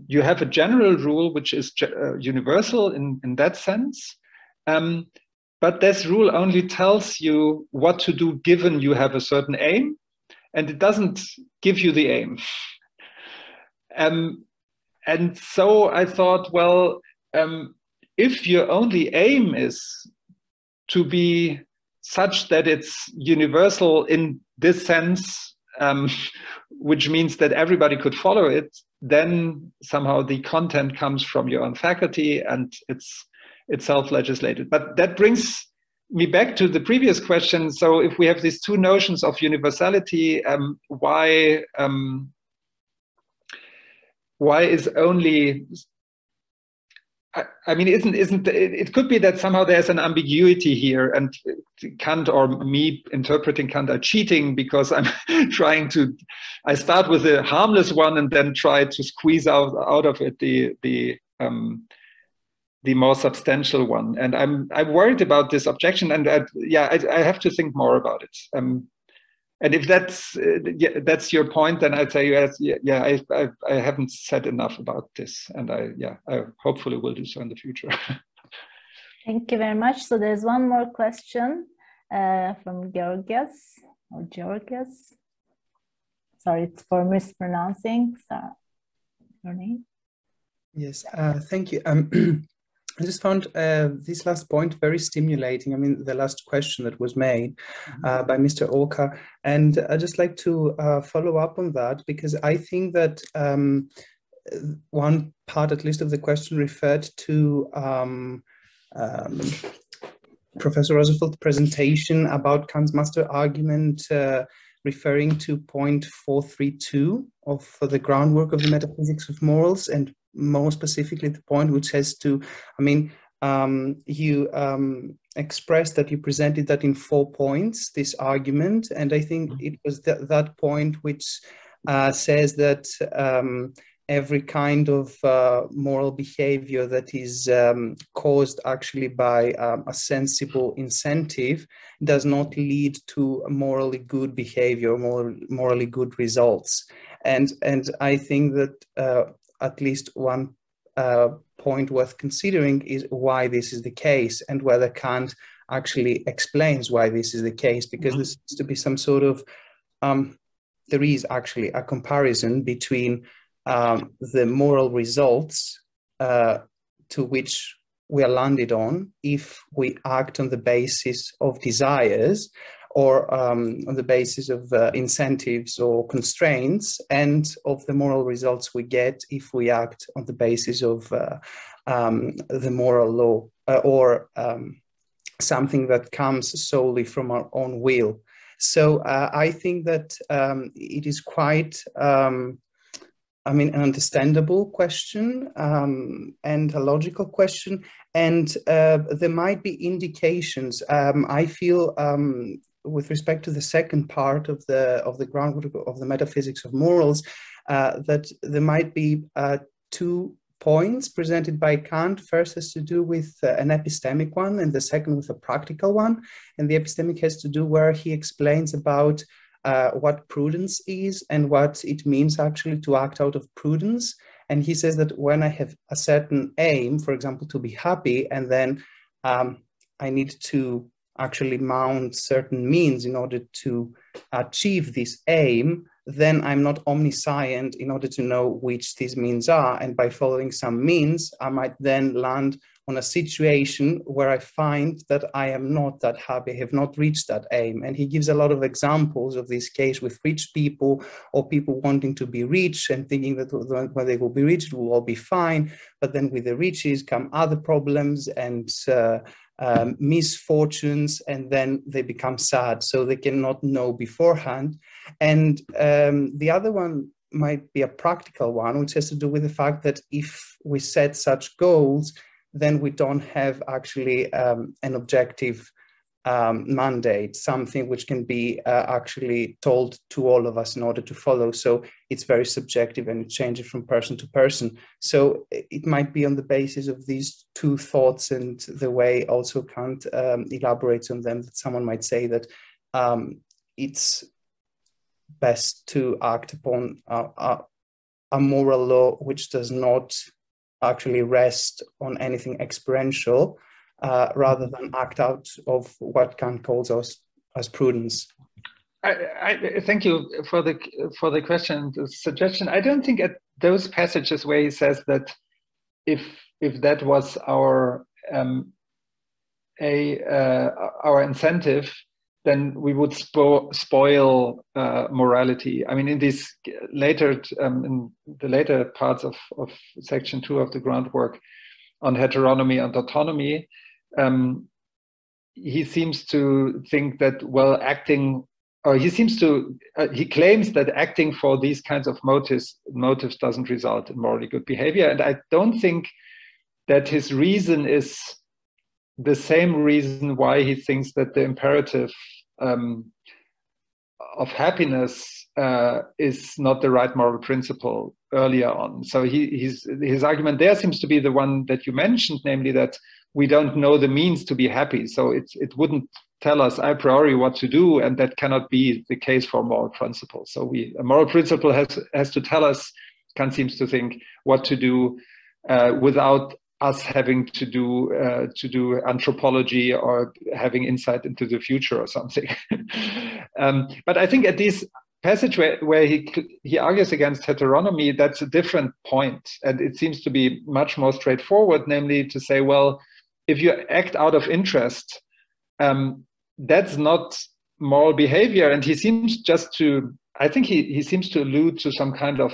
you have a general rule which is universal in that sense. But this rule only tells you what to do given you have a certain aim, and it doesn't give you the aim. And so I thought, well, if your only aim is to be such that it's universal in this sense, which means that everybody could follow it, then somehow the content comes from your own faculty and it's self-legislated. But that brings me back to the previous question. So if we have these two notions of universality, why is only, I mean, isn't it could be that somehow there's an ambiguity here, and Kant or me interpreting Kant are cheating because I'm I start with a harmless one and then try to squeeze out of it the more substantial one. And I'm worried about this objection, and I have to think more about it. And if that's your point, then I'd say yes, I haven't said enough about this, and I hopefully will do so in the future. Thank you very much. So there's one more question from Georgios. Sorry, it's for mispronouncing your name. Yes, thank you. I just found this last point very stimulating. I mean, the last question that was made by Mr. Oka. And I'd just like to follow up on that, because I think that one part, at least, of the question referred to Professor Rosefeldt's presentation about Kant's master argument, referring to point 432 of the groundwork of the metaphysics of morals, and more specifically the point which has to, you expressed that you presented that in 4 points, this argument, and I think it was that point which says that every kind of moral behavior that is caused actually by a sensible incentive does not lead to morally good behavior, morally good results. And I think that at least one point worth considering is why this is the case, and whether Kant actually explains why this is the case, because there seems to be some sort of, there is actually a comparison between the moral results to which we are landed on if we act on the basis of desires or on the basis of incentives or constraints, and of the moral results we get if we act on the basis of the moral law or something that comes solely from our own will. So I think that it is quite an understandable question and a logical question, and there might be indications. I feel with respect to the second part of the groundwork of the metaphysics of morals, that there might be 2 points presented by Kant. First has to do with an epistemic one, and the second with a practical one. And the epistemic has to do where he explains about what prudence is and what it means actually to act out of prudence. And he says that when I have a certain aim, for example, to be happy, and then I need to actually mount certain means in order to achieve this aim, then I'm not omniscient in order to know which these means are. And by following some means, I might then land on a situation where I find that I am not that happy, I have not reached that aim. And he gives a lot of examples of this case with rich people, or people wanting to be rich and thinking that when they will be rich, it will all be fine. But then with the riches come other problems and misfortunes, and then they become sad, so they cannot know beforehand. And the other one might be a practical one, which has to do with the fact that if we set such goals, then we don't have actually an objective mandate, something which can be actually told to all of us in order to follow. So it's very subjective and it changes from person to person. So it might be on the basis of these 2 thoughts and the way also Kant elaborates on them, that someone might say that it's best to act upon a moral law which does not actually rest on anything experiential, rather than act out of what Kant calls as prudence. I thank you for the question, the suggestion. I don't think at those passages where he says that if that was our incentive, then we would spoil morality. I mean, in these later in the later parts of section 2 of the groundwork on heteronomy and autonomy, he seems to think that, well, acting, or he claims that acting for these kinds of motives doesn't result in morally good behavior. And I don't think that his reason is the same reason why he thinks that the imperative of happiness is not the right moral principle earlier on. So his argument there seems to be the one that you mentioned, namely that we don't know the means to be happy. So it wouldn't tell us a priori what to do, and that cannot be the case for moral principles. So a moral principle has to tell us, Kant seems to think, what to do without us having to do anthropology or having insight into the future or something. But I think at this passage where he argues against heteronomy, that's a different point, and it seems to be much more straightforward, namely to say, well, if you act out of interest, that's not moral behavior. And he seems just to, I think he seems to allude to some kind of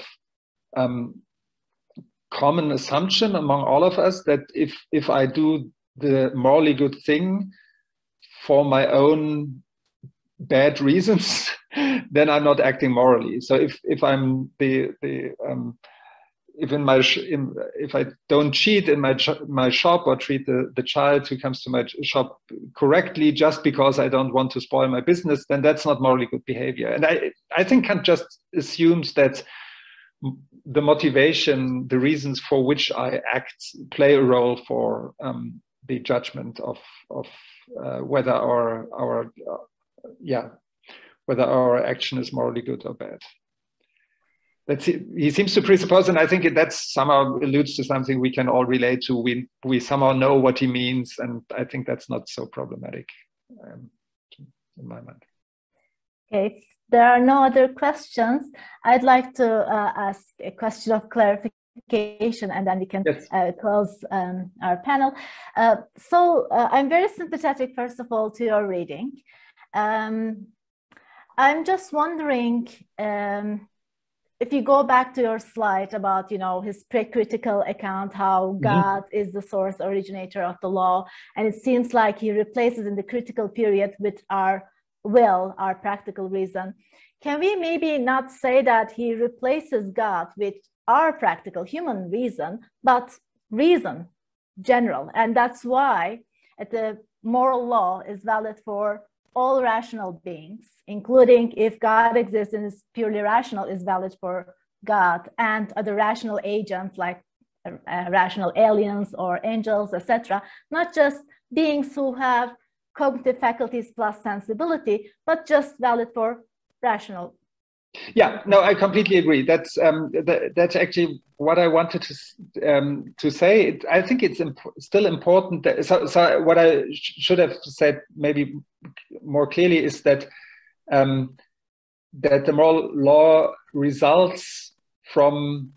common assumption among all of us that if I do the morally good thing for my own bad reasons, then I'm not acting morally. So if I'm if I don't cheat in my shop or treat the child who comes to my shop correctly just because I don't want to spoil my business, then that's not morally good behavior. And I think Kant just assumes that the motivation, the reasons for which I act, play a role for the judgment of whether whether our action is morally good or bad. He seems to presuppose, and I think that somehow alludes to something we can all relate to. We somehow know what he means, and I think that's not so problematic in my mind. Okay, if there are no other questions, I'd like to ask a question of clarification, and then we can close our panel. So I'm very sympathetic, first of all, to your reading. I'm just wondering, if you go back to your slide about, his pre-critical account, how God is the source originator of the law, and it seems like he replaces in the critical period with our will, our practical reason. Can we maybe not say that he replaces God with our practical human reason, but reason general? And that's why the moral law is valid for all rational beings, including if God exists and is purely rational, is valid for God and other rational agents like rational aliens or angels, etc. Not just beings who have cognitive faculties plus sensibility, but just valid for rational. Yeah, no, I completely agree. That's actually what I wanted to say. I think it's still important. So what I should have said maybe more clearly is that that the moral law results from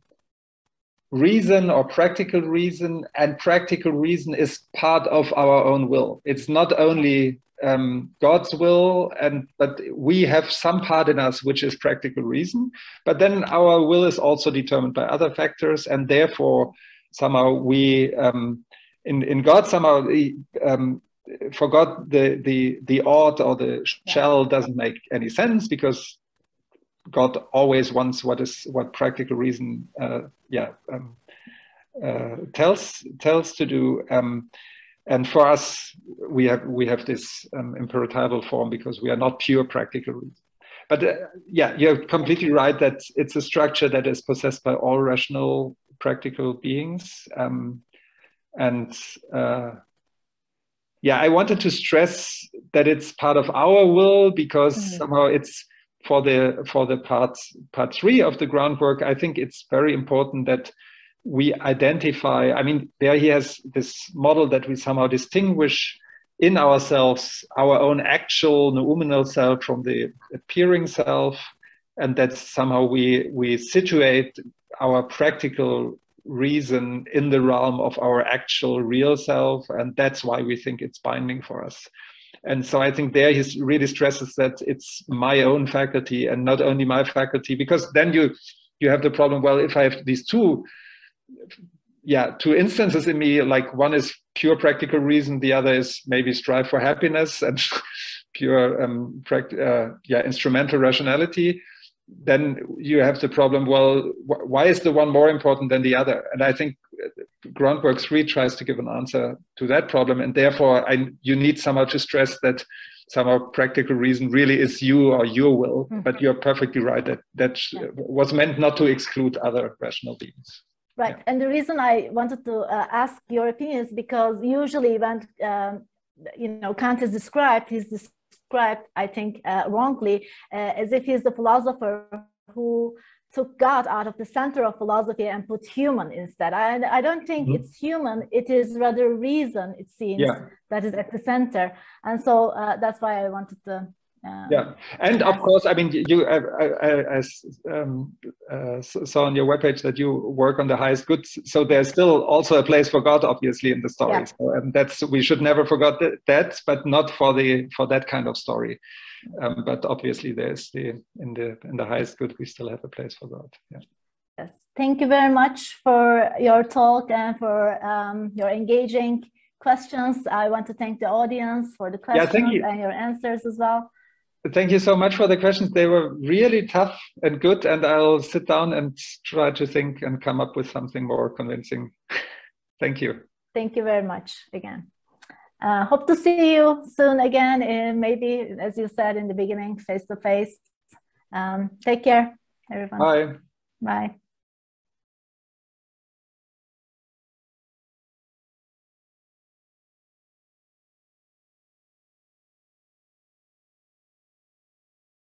reason or practical reason, and practical reason is part of our own will. It's not only God's will, but we have some part in us which is practical reason, but then our will is also determined by other factors, and therefore somehow we in God somehow for God the ought or the shall doesn't make any sense, because God always wants what practical reason tells to do. And for us, we have this imperatival form because we are not pure practical reason. But you're completely right that it's a structure that is possessed by all rational practical beings. I wanted to stress that it's part of our will, because somehow it's for the part 3 of the groundwork. I think it's very important that we identify, there he has this model that we somehow distinguish in ourselves our own actual noumenal self from the appearing self, and that somehow we situate our practical reason in the realm of our actual real self, and that's why we think it's binding for us. And so I think there he really stresses that it's my own faculty and not only my faculty, because then you have the problem, well, if I have these two instances in me, like one is pure practical reason, the other is maybe strive for happiness and pure instrumental rationality, then you have the problem, well, why is the one more important than the other? And I think groundwork 3 tries to give an answer to that problem, and therefore you need somehow to stress that somehow practical reason really is you or your will. But you're perfectly right that was meant not to exclude other rational beings. Right, and the reason I wanted to ask your opinion is because usually when Kant is described, he's described, I think, wrongly, as if he's the philosopher who took God out of the center of philosophy and put human instead. I don't think it's human, it is rather reason, it seems, that is at the center. And so that's why I wanted to and of course, I mean, you I saw on your webpage that you work on the highest good, so there's still also a place for God, obviously, in the story. So, and we should never forget that, but not for that kind of story. But obviously, there's in the highest good, we still have a place for God. Yes, thank you very much for your talk and for your engaging questions. I want to thank the audience for the questions and your answers as well. Thank you so much for the questions. They were really tough and good, and I'll sit down and try to think and come up with something more convincing. Thank you. Thank you very much again. Hope to see you soon again, maybe, as you said in the beginning, face-to-face. Take care, everyone. Bye. Bye.